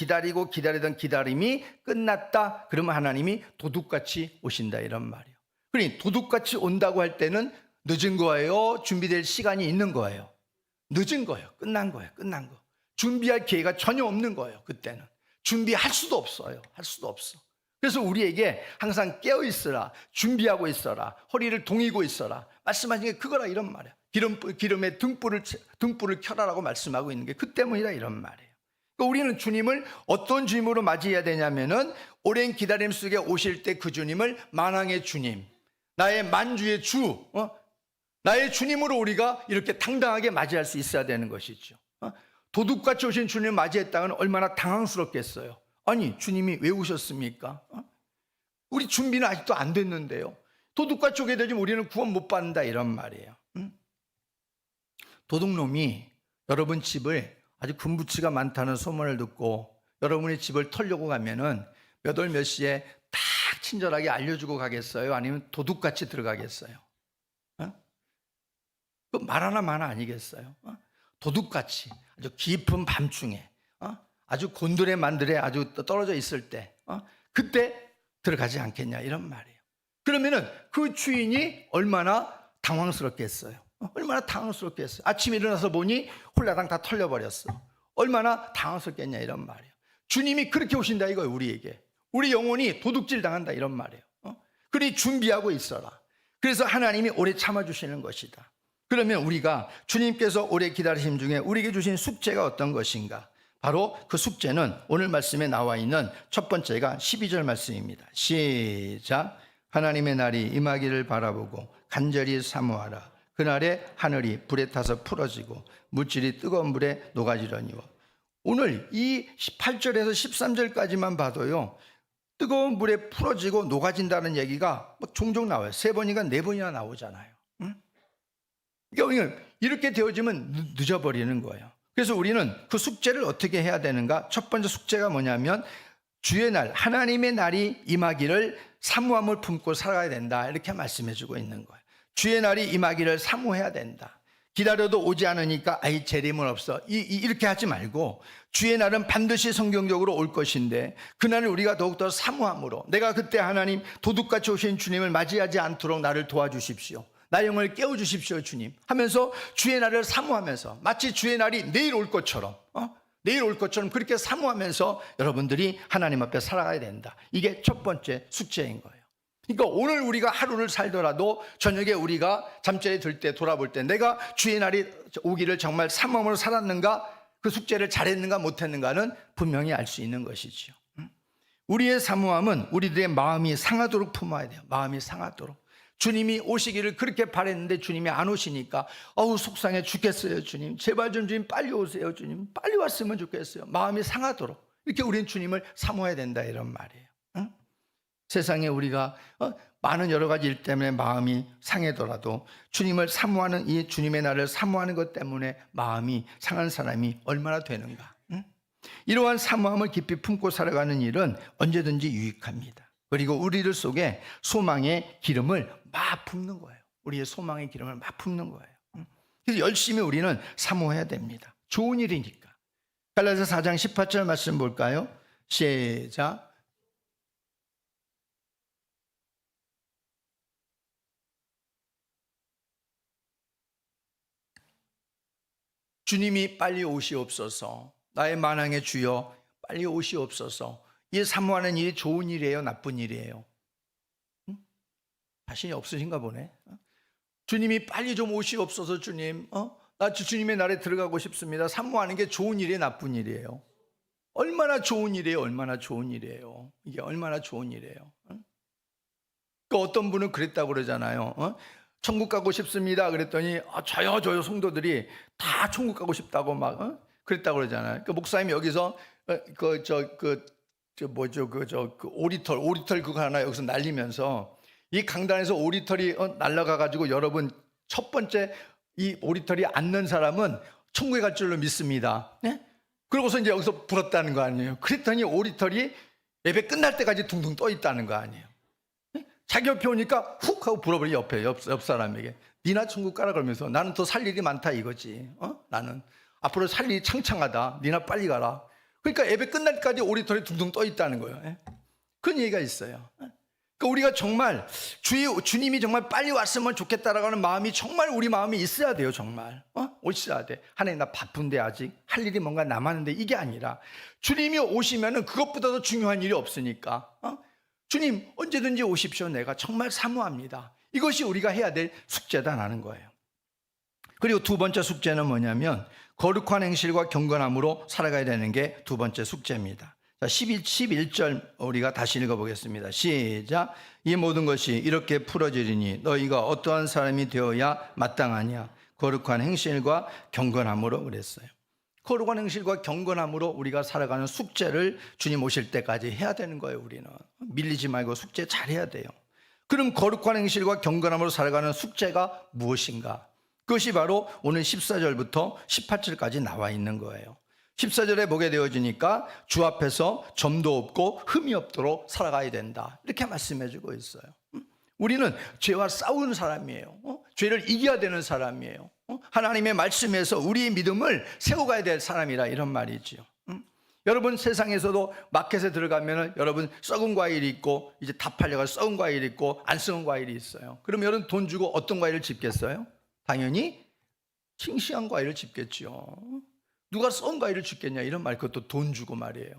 기다림이 끝났다. 그러면 하나님이 도둑같이 오신다 이런 말이에요. 그러니 도둑같이 온다고 할 때는 늦은 거예요? 준비될 시간이 있는 거예요? 늦은 거예요. 끝난 거예요. 끝난 거. 준비할 기회가 전혀 없는 거예요. 그때는 준비할 수도 없어요. 할 수도 없어. 그래서 우리에게 항상 깨어 있어라, 준비하고 있어라, 허리를 동이고 있어라 말씀하신 게 그거라 이런 말이야. 기름에 등불을 켜라라고 말씀하고 있는 게 그 때문이라 이런 말이에요. 그러니까 우리는 주님을 어떤 주님으로 맞이해야 되냐면은 오랜 기다림 속에 오실 때 그 주님을 만왕의 주님, 나의 만주의 주, 나의 주님으로 우리가 이렇게 당당하게 맞이할 수 있어야 되는 것이죠. 도둑같이 오신 주님을 맞이했다면 얼마나 당황스럽겠어요. 아니 주님이 왜 오셨습니까? 우리 준비는 아직도 안 됐는데요. 도둑같이 오게 되면 우리는 구원 못 받는다 이런 말이에요. 도둑놈이 여러분 집을 아주 군부치가 많다는 소문을 듣고 여러분의 집을 털려고 가면은 몇 월 몇 시에 딱 친절하게 알려주고 가겠어요? 아니면 도둑같이 들어가겠어요? 그 말 하나 아니겠어요? 도둑같이 아주 깊은 밤중에 아주 곤드레 만드레 아주 떨어져 있을 때 그때 들어가지 않겠냐 이런 말이에요. 그러면은 그 주인이 얼마나 당황스럽겠어요. 얼마나 당황스럽겠어요. 아침에 일어나서 보니 홀라당 다 털려버렸어. 얼마나 당황스럽겠냐 이런 말이에요. 주님이 그렇게 오신다 이거예요. 우리에게. 우리 영혼이 도둑질 당한다 이런 말이에요. 그리 준비하고 있어라. 그래서 하나님이 오래 참아주시는 것이다. 그러면 우리가 주님께서 오래 기다리심 중에 우리에게 주신 숙제가 어떤 것인가? 바로 그 숙제는 오늘 말씀에 나와 있는 첫 번째가 12절 말씀입니다. 시작. 하나님의 날이 임하기를 바라보고 간절히 사모하라. 그날에 하늘이 불에 타서 풀어지고 물질이 뜨거운 불에 녹아지려니와. 오늘 이 18절에서 13절까지만 봐도요, 뜨거운 불에 풀어지고 녹아진다는 얘기가 종종 나와요. 3번인가 4번이나 나오잖아요. 그러니까 이렇게 되어지면 늦어버리는 거예요. 그래서 우리는 그 숙제를 어떻게 해야 되는가? 첫 번째 숙제가 뭐냐면 주의 날, 하나님의 날이 임하기를 사모함을 품고 살아가야 된다 이렇게 말씀해 주고 있는 거예요. 주의 날이 임하기를 사모해야 된다. 기다려도 오지 않으니까 아이 재림은 없어 이렇게 하지 말고 주의 날은 반드시 성경적으로 올 것인데 그날을 우리가 더욱더 사모함으로 내가 그때 하나님 도둑같이 오신 주님을 맞이하지 않도록 나를 도와주십시오. 나의 영을 깨워주십시오 주님 하면서 주의 날을 사모하면서 마치 주의 날이 내일 올 것처럼 내일 올 것처럼 그렇게 사모하면서 여러분들이 하나님 앞에 살아가야 된다. 이게 첫 번째 숙제인 거예요. 그러니까 오늘 우리가 하루를 살더라도 저녁에 우리가 잠자리에 들 때 돌아볼 때 내가 주의 날이 오기를 정말 사모함으로 살았는가, 그 숙제를 잘했는가 못했는가는 분명히 알 수 있는 것이죠. 우리의 사모함은 우리들의 마음이 상하도록 품어야 돼요. 마음이 상하도록. 주님이 오시기를 그렇게 바랬는데 주님이 안 오시니까 속상해 죽겠어요 주님. 제발 좀 주님 빨리 오세요 주님. 빨리 왔으면 좋겠어요. 마음이 상하도록 이렇게 우리는 주님을 사모해야 된다 이런 말이에요. 세상에 우리가 많은 여러 가지 일 때문에 마음이 상하더라도 주님을 사모하는 이 주님의 날을 사모하는 것 때문에 마음이 상한 사람이 얼마나 되는가. 이러한 사모함을 깊이 품고 살아가는 일은 언제든지 유익합니다. 그리고 우리들 속에 소망의 기름을 막 붓는 거예요. 우리의 소망의 기름을 막 붓는 거예요. 그래서 열심히 우리는 사모해야 됩니다. 좋은 일이니까. 갈라디아서 4장 18절 말씀 볼까요? 시작. 주님이 빨리 오시옵소서. 나의 만왕의 주여 빨리 오시옵소서. 이 사모하는 일이 좋은 일이에요, 나쁜 일이에요? 자신이 없으신가 보네. 주님이 빨리 좀 오시옵소서. 주님, 나 주님의 날에 들어가고 싶습니다. 사모하는 게 좋은 일이에요, 나쁜 일이에요? 얼마나 좋은 일이에요, 얼마나 좋은 일이에요. 이게 얼마나 좋은 일이에요. 그 어떤 분은 그랬다고 그러잖아요. 천국 가고 싶습니다 그랬더니 저요 성도들이 다 천국 가고 싶다고 막 그랬다고 그러잖아요. 그 목사님이 여기서 오리털 그거 하나 여기서 날리면서 이 강단에서 오리털이 날아가 가지고 여러분 첫 번째 이 오리털이 앉는 사람은 천국에 갈 줄로 믿습니다. 네? 그러고서 이제 여기서 불었다는 거 아니에요. 그랬더니 오리털이 예배 끝날 때까지 둥둥 떠 있다는 거 아니에요. 네? 자기 옆에 오니까 훅 하고 불어버려. 옆 사람에게 니나 천국 가라 그러면서 나는 더 살 일이 많다 이거지. 나는 앞으로 살 일이 창창하다. 니나 빨리 가라. 그러니까 예배 끝날 때까지 오리털이 둥둥 떠 있다는 거예요. 네? 그런 얘기가 있어요. 그러니까 우리가 정말 주님이 정말 빨리 왔으면 좋겠다라고 하는 마음이 정말 우리 마음이 있어야 돼요. 정말 오셔야 돼. 하나님 나 바쁜데 아직 할 일이 뭔가 남았는데 이게 아니라 주님이 오시면은 그것보다도 중요한 일이 없으니까 주님 언제든지 오십시오. 내가 정말 사모합니다. 이것이 우리가 해야 될 숙제다라는 거예요. 그리고 두 번째 숙제는 뭐냐면 거룩한 행실과 경건함으로 살아가야 되는 게 두 번째 숙제입니다. 11절 우리가 다시 읽어보겠습니다. 시작. 이 모든 것이 이렇게 풀어지리니 너희가 어떠한 사람이 되어야 마땅하냐. 거룩한 행실과 경건함으로 그랬어요. 거룩한 행실과 경건함으로 우리가 살아가는 숙제를 주님 오실 때까지 해야 되는 거예요. 우리는 밀리지 말고 숙제 잘 해야 돼요. 그럼 거룩한 행실과 경건함으로 살아가는 숙제가 무엇인가? 그것이 바로 오늘 14절부터 18절까지 나와 있는 거예요. 14절에 보게 되어지니까 주 앞에서 점도 없고 흠이 없도록 살아가야 된다. 이렇게 말씀해 주고 있어요. 우리는 죄와 싸우는 사람이에요. 죄를 이겨야 되는 사람이에요. 하나님의 말씀에서 우리의 믿음을 세워가야 될 사람이라 이런 말이지요. 여러분 세상에서도 마켓에 들어가면 여러분 썩은 과일이 있고 이제 다 팔려가 썩은 과일이 있고 안 썩은 과일이 있어요. 그럼 여러분 돈 주고 어떤 과일을 집겠어요? 당연히 싱싱한 과일을 집겠죠. 누가 썩은 과일을 주겠냐 이런 말, 그것도 돈 주고 말이에요.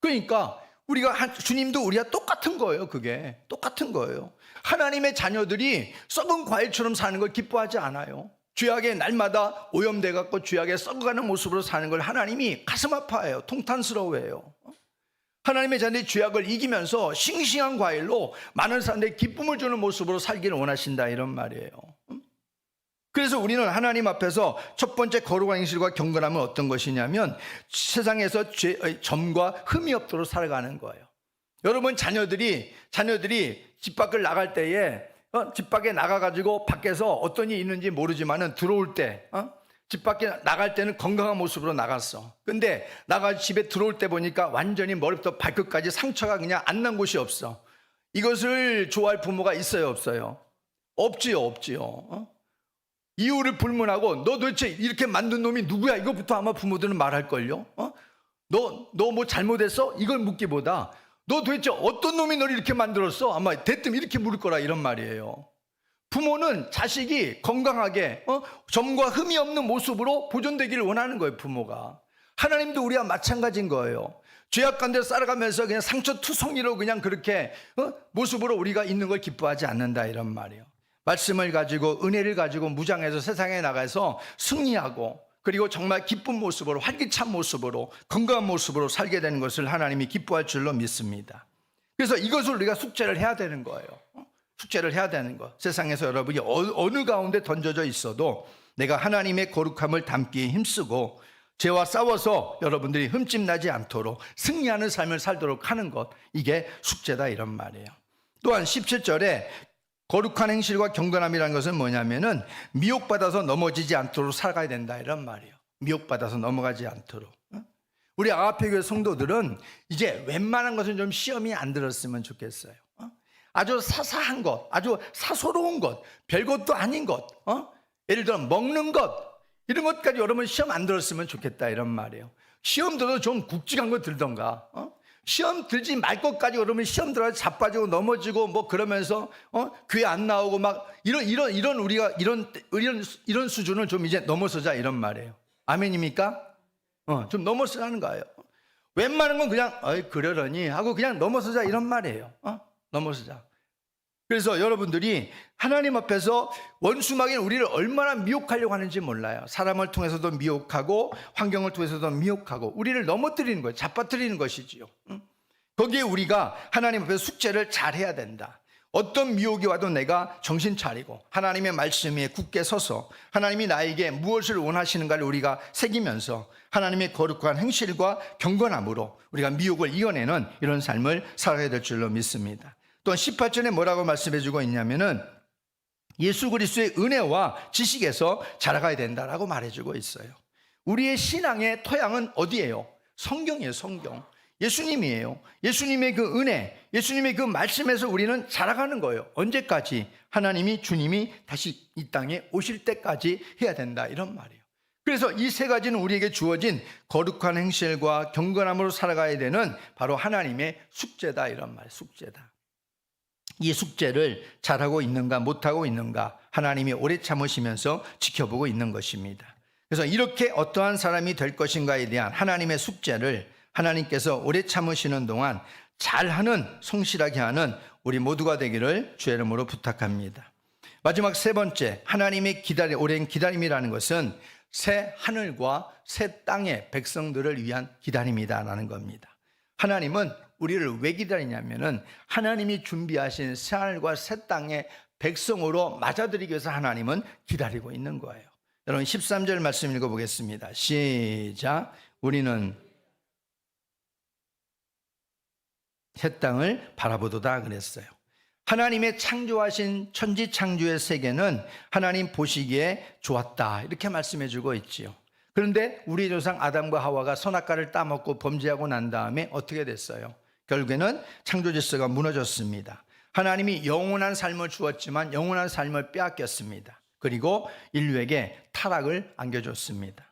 그러니까 우리가 주님도 우리가 똑같은 거예요. 그게 똑같은 거예요. 하나님의 자녀들이 썩은 과일처럼 사는 걸 기뻐하지 않아요. 죄악에 날마다 오염돼 갖고 죄악에 썩어가는 모습으로 사는 걸 하나님이 가슴 아파해요. 통탄스러워해요. 하나님의 자녀들이 죄악을 이기면서 싱싱한 과일로 많은 사람들에게 기쁨을 주는 모습으로 살기를 원하신다 이런 말이에요. 그래서 우리는 하나님 앞에서 첫 번째 거룩한 행실과 경건함은 어떤 것이냐면 세상에서 점과 흠이 없도록 살아가는 거예요. 여러분 자녀들이 집 밖을 나갈 때에 집 밖에 나가가지고 밖에서 어떤 일이 있는지 모르지만은 들어올 때 집 밖에 나갈 때는 건강한 모습으로 나갔어. 근데 집에 들어올 때 보니까 완전히 머리부터 발끝까지 상처가 그냥 안 난 곳이 없어. 이것을 좋아할 부모가 있어요, 없어요? 없지요. 이유를 불문하고 너 도대체 이렇게 만든 놈이 누구야? 이것부터 아마 부모들은 말할걸요. 너 뭐 잘못했어? 이걸 묻기보다 너 도대체 어떤 놈이 너를 이렇게 만들었어? 아마 대뜸 이렇게 물을 거라 이런 말이에요. 부모는 자식이 건강하게 점과 흠이 없는 모습으로 보존되기를 원하는 거예요. 부모가. 하나님도 우리와 마찬가지인 거예요. 죄악 가운데 살아가면서 그냥 상처투성이로 그냥 그렇게 모습으로 우리가 있는 걸 기뻐하지 않는다 이런 말이에요. 말씀을 가지고 은혜를 가지고 무장해서 세상에 나가서 승리하고 그리고 정말 기쁜 모습으로 활기찬 모습으로 건강한 모습으로 살게 되는 것을 하나님이 기뻐할 줄로 믿습니다. 그래서 이것을 우리가 숙제를 해야 되는 거예요. 숙제를 해야 되는 것. 세상에서 여러분이 어느 가운데 던져져 있어도 내가 하나님의 거룩함을 담기에 힘쓰고 죄와 싸워서 여러분들이 흠집나지 않도록 승리하는 삶을 살도록 하는 것, 이게 숙제다 이런 말이에요. 또한 17절에 거룩한 행실과 경건함이라는 것은 뭐냐면은 미혹받아서 넘어지지 않도록 살아가야 된다 이런 말이에요. 미혹받아서 넘어가지 않도록. 우리 아가페교회 성도들은 이제 웬만한 것은 좀 시험이 안 들었으면 좋겠어요. 아주 사사한 것, 아주 사소로운 것, 별것도 아닌 것, 예를 들어 먹는 것, 이런 것까지 여러분 시험 안 들었으면 좋겠다 이런 말이에요. 시험 들어도 좀 굵직한 거 들던가, 시험 들지 말 것까지 여러분 시험 들어서 자빠지고 넘어지고 뭐 그러면서 교회 안 나오고 막 이런 우리가 이런 수준을 좀 이제 넘어서자 이런 말이에요. 아멘입니까? 좀 넘어서자는 거예요. 웬만한 건 그냥 그러려니 하고 그냥 넘어서자 이런 말이에요. 넘어서자. 그래서 여러분들이 하나님 앞에서 원수마귀는 우리를 얼마나 미혹하려고 하는지 몰라요. 사람을 통해서도 미혹하고 환경을 통해서도 미혹하고 우리를 넘어뜨리는 거예요. 잡아뜨리는 것이지요. 거기에 우리가 하나님 앞에서 숙제를 잘 해야 된다. 어떤 미혹이 와도 내가 정신 차리고 하나님의 말씀에 굳게 서서 하나님이 나에게 무엇을 원하시는가를 우리가 새기면서 하나님의 거룩한 행실과 경건함으로 우리가 미혹을 이겨내는 이런 삶을 살아야 될 줄로 믿습니다. 또 18절에 뭐라고 말씀해 주고 있냐면은 예수 그리스도의 은혜와 지식에서 자라가야 된다라고 말해주고 있어요. 우리의 신앙의 토양은 어디예요? 성경이에요. 성경. 예수님이에요. 예수님의 그 은혜, 예수님의 그 말씀에서 우리는 자라가는 거예요. 언제까지? 하나님이 주님이 다시 이 땅에 오실 때까지 해야 된다 이런 말이에요. 그래서 이 세 가지는 우리에게 주어진 거룩한 행실과 경건함으로 살아가야 되는 바로 하나님의 숙제다 이런 말이에요. 숙제다. 이 숙제를 잘하고 있는가 못하고 있는가 하나님이 오래 참으시면서 지켜보고 있는 것입니다. 그래서 이렇게 어떠한 사람이 될 것인가에 대한 하나님의 숙제를 하나님께서 오래 참으시는 동안 잘하는, 성실하게 하는 우리 모두가 되기를 주의 이름으로 부탁합니다. 마지막 세 번째, 하나님의 오랜 기다림이라는 것은 새 하늘과 새 땅의 백성들을 위한 기다림이다라는 겁니다. 하나님은 우리를 왜 기다리냐면은 하나님이 준비하신 새 하늘과 새 땅의 백성으로 맞아들이기 위해서 하나님은 기다리고 있는 거예요. 여러분 13절 말씀 읽어보겠습니다. 시작. 우리는 새 땅을 바라보도다 그랬어요. 하나님의 창조하신 천지창조의 세계는 하나님 보시기에 좋았다 이렇게 말씀해 주고 있지요. 그런데 우리 조상 아담과 하와가 선악과를 따먹고 범죄하고 난 다음에 어떻게 됐어요? 결국에는 창조 질서가 무너졌습니다. 하나님이 영원한 삶을 주었지만 영원한 삶을 빼앗겼습니다. 그리고 인류에게 타락을 안겨줬습니다.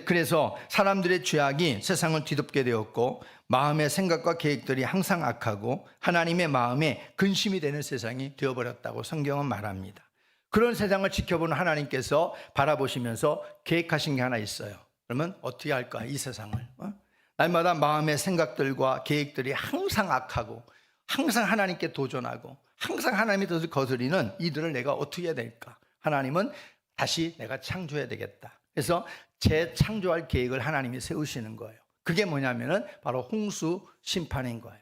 그래서 사람들의 죄악이 세상을 뒤덮게 되었고 마음의 생각과 계획들이 항상 악하고 하나님의 마음에 근심이 되는 세상이 되어버렸다고 성경은 말합니다. 그런 세상을 지켜보는 하나님께서 바라보시면서 계획하신 게 하나 있어요. 그러면 어떻게 할까? 이 세상을 날마다 마음의 생각들과 계획들이 항상 악하고 항상 하나님께 도전하고 항상 하나님의 뜻을 거스리는 이들을 내가 어떻게 해야 될까? 하나님은 다시 내가 창조해야 되겠다. 그래서 재창조할 계획을 하나님이 세우시는 거예요. 그게 뭐냐면은 바로 홍수 심판인 거예요.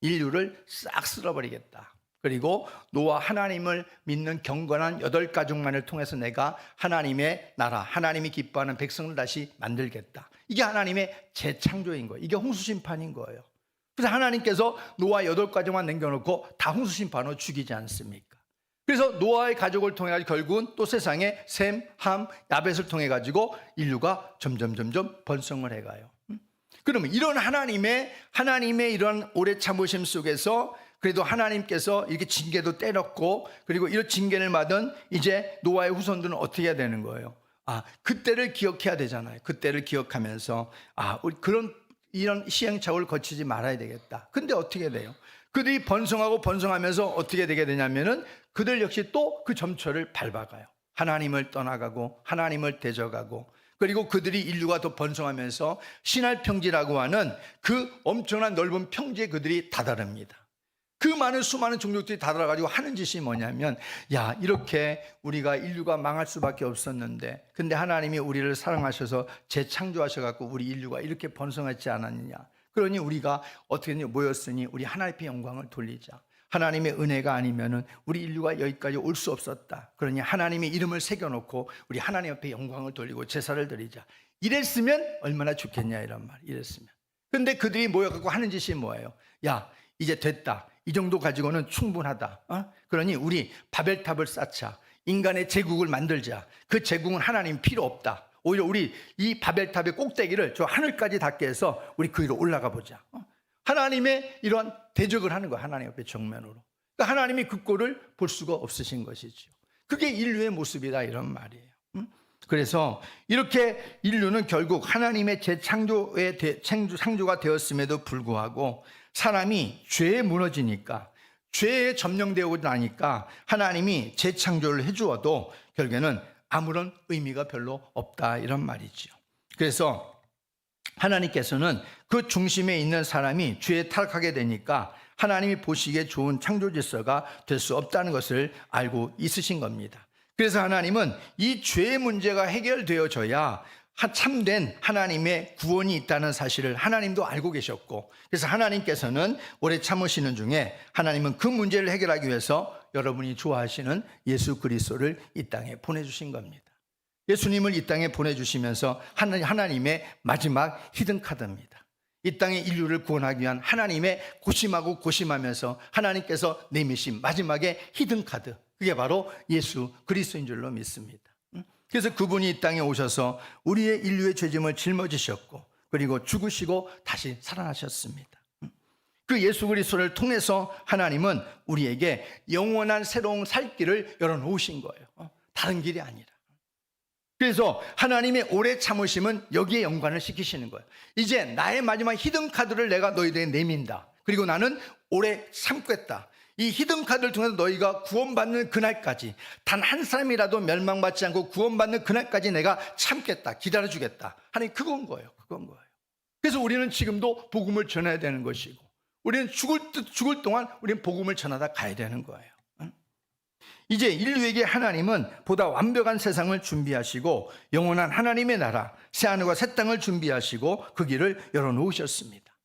인류를 싹 쓸어버리겠다. 그리고 노아 하나님을 믿는 경건한 8가족만을 통해서 내가 하나님의 나라, 하나님이 기뻐하는 백성을 다시 만들겠다. 이게 하나님의 재창조인 거예요. 이게 홍수심판인 거예요. 그래서 하나님께서 노아 8가족만 남겨놓고 다 홍수심판으로 죽이지 않습니까? 그래서 노아의 가족을 통해 결국은 또 세상에 셈, 함, 야벳을 통해 가지고 인류가 점점 번성을 해가요. 그러면 이런 하나님의 이런 오래 참으심 속에서 그래도 하나님께서 이렇게 징계도 때렸고 그리고 이런 징계를 받은 이제 노아의 후손들은 어떻게 해야 되는 거예요? 그때를 기억해야 되잖아요. 그때를 기억하면서 우리 이런 시행착오를 거치지 말아야 되겠다. 근데 어떻게 돼요? 그들이 번성하면서 어떻게 되게 되냐면은 그들 역시 또 그 점철을 밟아가요. 하나님을 떠나가고 하나님을 대적하고 그리고 그들이 인류가 더 번성하면서 신할평지라고 하는 그 엄청난 넓은 평지에 그들이 다다릅니다. 그 많은 수많은 종족들이 다다라가지고 하는 짓이 뭐냐면 이렇게 우리가 인류가 망할 수밖에 없었는데 근데 하나님이 우리를 사랑하셔서 재창조하셔갖고 우리 인류가 이렇게 번성하지 않았느냐. 그러니 우리가 어떻게 모였으니 우리 하나님의 영광을 돌리자. 하나님의 은혜가 아니면은 우리 인류가 여기까지 올 수 없었다. 그러니 하나님의 이름을 새겨놓고 우리 하나님 앞에 영광을 돌리고 제사를 드리자. 이랬으면 얼마나 좋겠냐 이런 말. 이랬으면. 근데 그들이 모여갖고 하는 짓이 뭐예요? 이제 됐다. 이 정도 가지고는 충분하다. 그러니 우리 바벨탑을 쌓자. 인간의 제국을 만들자. 그 제국은 하나님 필요 없다. 오히려 우리 이 바벨탑의 꼭대기를 저 하늘까지 닿게 해서 우리 그 위로 올라가 보자. 하나님의 이러한 대적을 하는 거예요. 하나님 앞에 정면으로. 그러니까 하나님이 그 꼴을 볼 수가 없으신 것이죠. 그게 인류의 모습이다 이런 말이에요. 그래서 이렇게 인류는 결국 하나님의 창조가 되었음에도 불구하고 사람이 죄에 무너지니까, 죄에 점령되고 나니까 하나님이 재창조를 해주어도 결국에는 아무런 의미가 별로 없다 이런 말이죠. 그래서 하나님께서는 그 중심에 있는 사람이 죄에 타락하게 되니까 하나님이 보시기에 좋은 창조 질서가 될 수 없다는 것을 알고 있으신 겁니다. 그래서 하나님은 이 죄의 문제가 해결되어져야 참된 하나님의 구원이 있다는 사실을 하나님도 알고 계셨고, 그래서 하나님께서는 오래 참으시는 중에 하나님은 그 문제를 해결하기 위해서 여러분이 좋아하시는 예수 그리스도를 이 땅에 보내주신 겁니다. 예수님을 이 땅에 보내주시면서 하나님의 마지막 히든카드입니다. 이 땅의 인류를 구원하기 위한 하나님의 고심하고 고심하면서 하나님께서 내미신 마지막의 히든카드, 그게 바로 예수 그리스도인 줄로 믿습니다. 그래서 그분이 이 땅에 오셔서 우리의 인류의 죄짐을 짊어지셨고, 그리고 죽으시고 다시 살아나셨습니다. 그 예수 그리스도를 통해서 하나님은 우리에게 영원한 새로운 살 길을 열어놓으신 거예요. 다른 길이 아니라. 그래서 하나님의 오래 참으심은 여기에 연관을 시키시는 거예요. 이제 나의 마지막 히든카드를 내가 너희들에게 내민다. 그리고 나는 오래 참겠다. 이 히든카드를 통해서 너희가 구원받는 그날까지, 단 한 사람이라도 멸망받지 않고 구원받는 그날까지 내가 참겠다, 기다려주겠다 하는 그건 거예요. 그래서 우리는 지금도 복음을 전해야 되는 것이고, 우리는 죽을 동안 우리는 복음을 전하다 가야 되는 거예요. 이제 인류에게 하나님은 보다 완벽한 세상을 준비하시고 영원한 하나님의 나라, 새하늘과 새 땅을 준비하시고 그 길을 열어놓으셨습니다.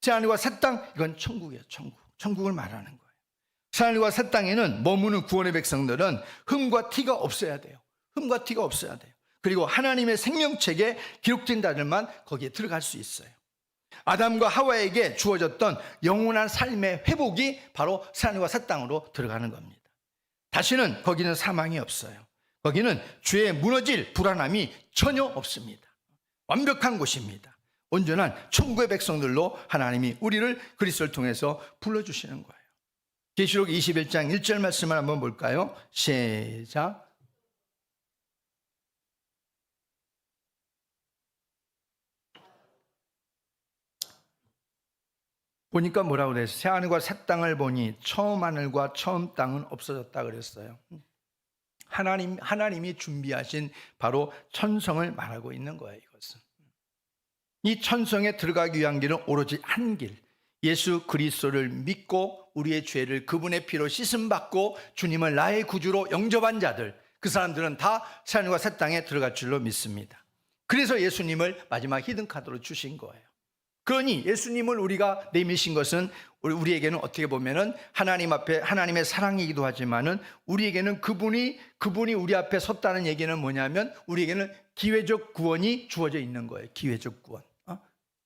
새하늘과 새 땅, 이건 천국이에요. 천국을 말하는 거예요. 새하늘과 새 땅에는 머무는 구원의 백성들은 흠과 티가 없어야 돼요. 그리고 하나님의 생명책에 기록된 자들만 거기에 들어갈 수 있어요. 아담과 하와에게 주어졌던 영원한 삶의 회복이 바로 새하늘과 새 땅으로 들어가는 겁니다. 다시는 거기는 사망이 없어요. 거기는 죄에 무너질 불안함이 전혀 없습니다. 완벽한 곳입니다. 온전한 천국의 백성들로 하나님이 우리를 그리스도를 통해서 불러주시는 거예요. 계시록 21장 1절 말씀을 한번 볼까요? 시작. 보니까 뭐라고 그랬어요? 새 하늘과 새 땅을 보니 처음 하늘과 처음 땅은 없어졌다 그랬어요. 하나님이 준비하신 바로 천성을 말하고 있는 거예요. 이것은 이 천성에 들어가기 위한 길은 오로지 한 길, 예수 그리스도를 믿고 우리의 죄를 그분의 피로 씻음받고 주님을 나의 구주로 영접한 자들, 그 사람들은 다 새 하늘과 새 땅에 들어갈 줄로 믿습니다. 그래서 예수님을 마지막 히든카드로 주신 거예요. 그러니 예수님을 우리가 내미신 것은 우리에게는 어떻게 보면은 하나님 앞에 하나님의 사랑이기도 하지만은 우리에게는 그분이 우리 앞에 섰다는 얘기는 뭐냐면 우리에게는 기회적 구원이 주어져 있는 거예요. 기회적 구원.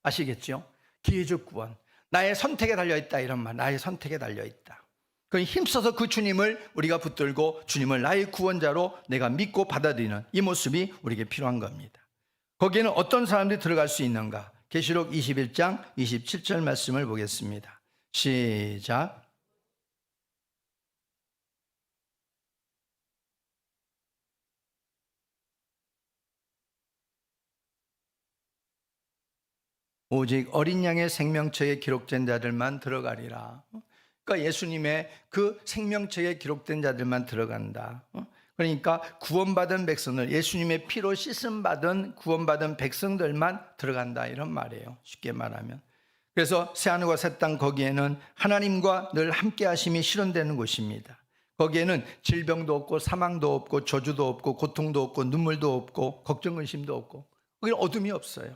아시겠죠? 기회적 구원. 나의 선택에 달려있다 이런 말. 나의 선택에 달려있다. 그러니 힘써서 그 주님을 우리가 붙들고 주님을 나의 구원자로 내가 믿고 받아들이는 이 모습이 우리에게 필요한 겁니다. 거기에는 어떤 사람들이 들어갈 수 있는가? 계시록 21장 27절 말씀을 보겠습니다. 시작. 오직 어린 양의 생명책에 기록된 자들만 들어가리라. 그러니까 예수님의 그 생명책에 기록된 자들만 들어간다. 그러니까 구원받은 백성들, 예수님의 피로 씻음받은 구원받은 백성들만 들어간다 이런 말이에요. 쉽게 말하면. 그래서 새하늘과 새 땅, 거기에는 하나님과 늘 함께 하심이 실현되는 곳입니다. 거기에는 질병도 없고 사망도 없고 저주도 없고 고통도 없고 눈물도 없고 걱정 근심도 없고, 거기는 어둠이 없어요.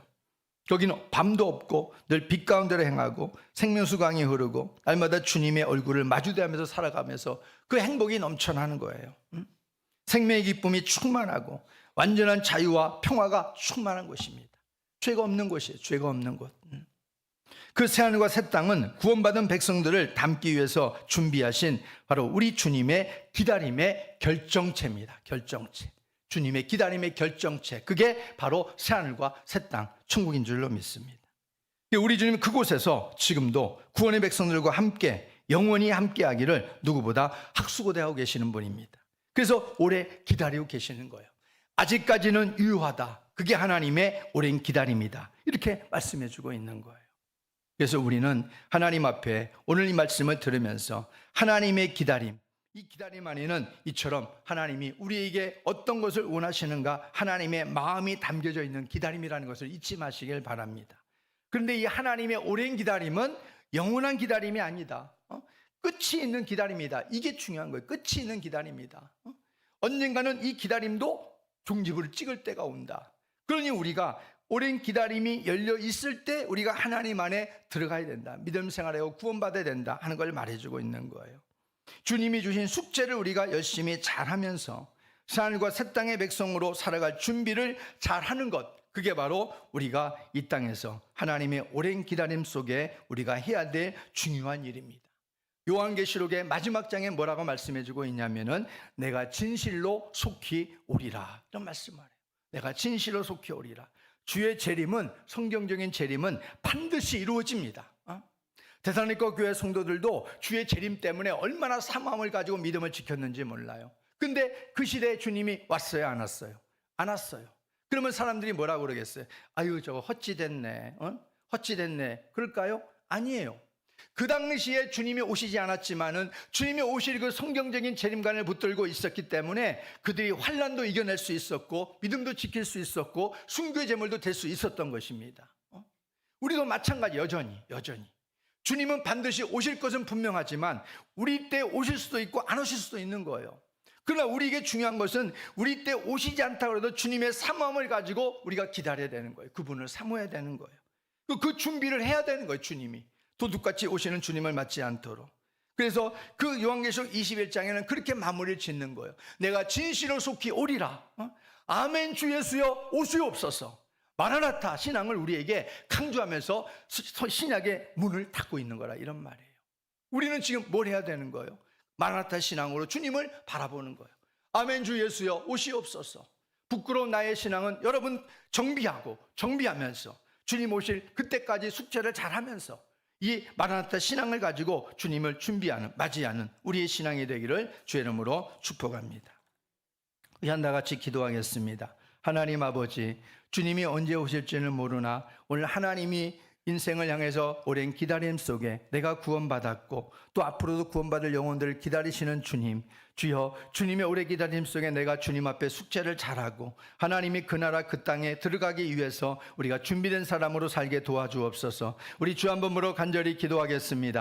거기는 밤도 없고 늘 빛 가운데로 행하고 생명수 강이 흐르고 날마다 주님의 얼굴을 마주대하면서 살아가면서 그 행복이 넘쳐나는 거예요. 생명의 기쁨이 충만하고 완전한 자유와 평화가 충만한 곳입니다. 죄가 없는 곳이에요. 죄가 없는 곳. 그 새하늘과 새 땅은 구원받은 백성들을 담기 위해서 준비하신 바로 우리 주님의 기다림의 결정체입니다. 결정체. 주님의 기다림의 결정체, 그게 바로 새하늘과 새 땅, 천국인 줄로 믿습니다. 우리 주님은 그곳에서 지금도 구원의 백성들과 함께 영원히 함께하기를 누구보다 학수고대하고 계시는 분입니다. 그래서 오래 기다리고 계시는 거예요. 아직까지는 유효하다. 그게 하나님의 오랜 기다림이다. 이렇게 말씀해 주고 있는 거예요. 그래서 우리는 하나님 앞에 오늘 이 말씀을 들으면서 하나님의 기다림, 이 기다림 안에는 이처럼 하나님이 우리에게 어떤 것을 원하시는가, 하나님의 마음이 담겨져 있는 기다림이라는 것을 잊지 마시길 바랍니다. 그런데 이 하나님의 오랜 기다림은 영원한 기다림이 아니다. 끝이 있는 기다림이다. 이게 중요한 거예요. 끝이 있는 기다림이다. 언젠가는 이 기다림도 종지부를 찍을 때가 온다. 그러니 우리가 오랜 기다림이 열려 있을 때 우리가 하나님 안에 들어가야 된다. 믿음 생활하고 구원받아야 된다 하는 걸 말해주고 있는 거예요. 주님이 주신 숙제를 우리가 열심히 잘하면서 새하늘과 새 땅의 백성으로 살아갈 준비를 잘하는 것, 그게 바로 우리가 이 땅에서 하나님의 오랜 기다림 속에 우리가 해야 될 중요한 일입니다. 요한계시록의 마지막 장에 뭐라고 말씀해주고 있냐면은 내가 진실로 속히 오리라, 이런 말씀을 해요. 내가 진실로 속히 오리라. 주의 재림은, 성경적인 재림은 반드시 이루어집니다. 데살로니가 교회 성도들도 주의 재림 때문에 얼마나 사모함을 가지고 믿음을 지켰는지 몰라요. 근데 그 시대에 주님이 왔어요, 안 왔어요? 안 왔어요. 그러면 사람들이 뭐라고 그러겠어요? 아유, 저거 헛짓됐네, 헛짓됐네, 그럴까요? 아니에요. 그 당시에 주님이 오시지 않았지만은 주님이 오실 그 성경적인 재림관을 붙들고 있었기 때문에 그들이 환난도 이겨낼 수 있었고 믿음도 지킬 수 있었고 순교의 제물도 될 수 있었던 것입니다. 우리도 마찬가지, 여전히 주님은 반드시 오실 것은 분명하지만 우리 때 오실 수도 있고 안 오실 수도 있는 거예요. 그러나 우리에게 중요한 것은 우리 때 오시지 않다 그래도 주님의 사모함을 가지고 우리가 기다려야 되는 거예요. 그분을 사모해야 되는 거예요. 그 준비를 해야 되는 거예요. 주님이 도둑같이 오시는 주님을 맞지 않도록. 그래서 그 요한계시록 21장에는 그렇게 마무리를 짓는 거예요. 내가 진실로 속히 오리라. 아멘 주 예수여 오시옵소서. 마라나타 신앙을 우리에게 강조하면서 신약의 문을 닫고 있는 거라, 이런 말이에요. 우리는 지금 뭘 해야 되는 거예요? 마라나타 신앙으로 주님을 바라보는 거예요. 아멘 주 예수여 오시옵소서. 부끄러운 나의 신앙은 여러분 정비하면서 주님 오실 그때까지 숙제를 잘하면서 이 마라나타 신앙을 가지고 주님을 준비하는, 맞이하는 우리의 신앙이 되기를 주의 이름으로 축복합니다. 우리 다 같이 기도하겠습니다. 하나님 아버지, 주님이 언제 오실지는 모르나 오늘 하나님이 인생을 향해서 오랜 기다림 속에 내가 구원받았고 또 앞으로도 구원받을 영혼들을 기다리시는 주님, 주여, 주님의 오래 기다림 속에 내가 주님 앞에 숙제를 잘하고 하나님이 그 나라 그 땅에 들어가기 위해서 우리가 준비된 사람으로 살게 도와주옵소서. 우리 주 한 번으로 간절히 기도하겠습니다.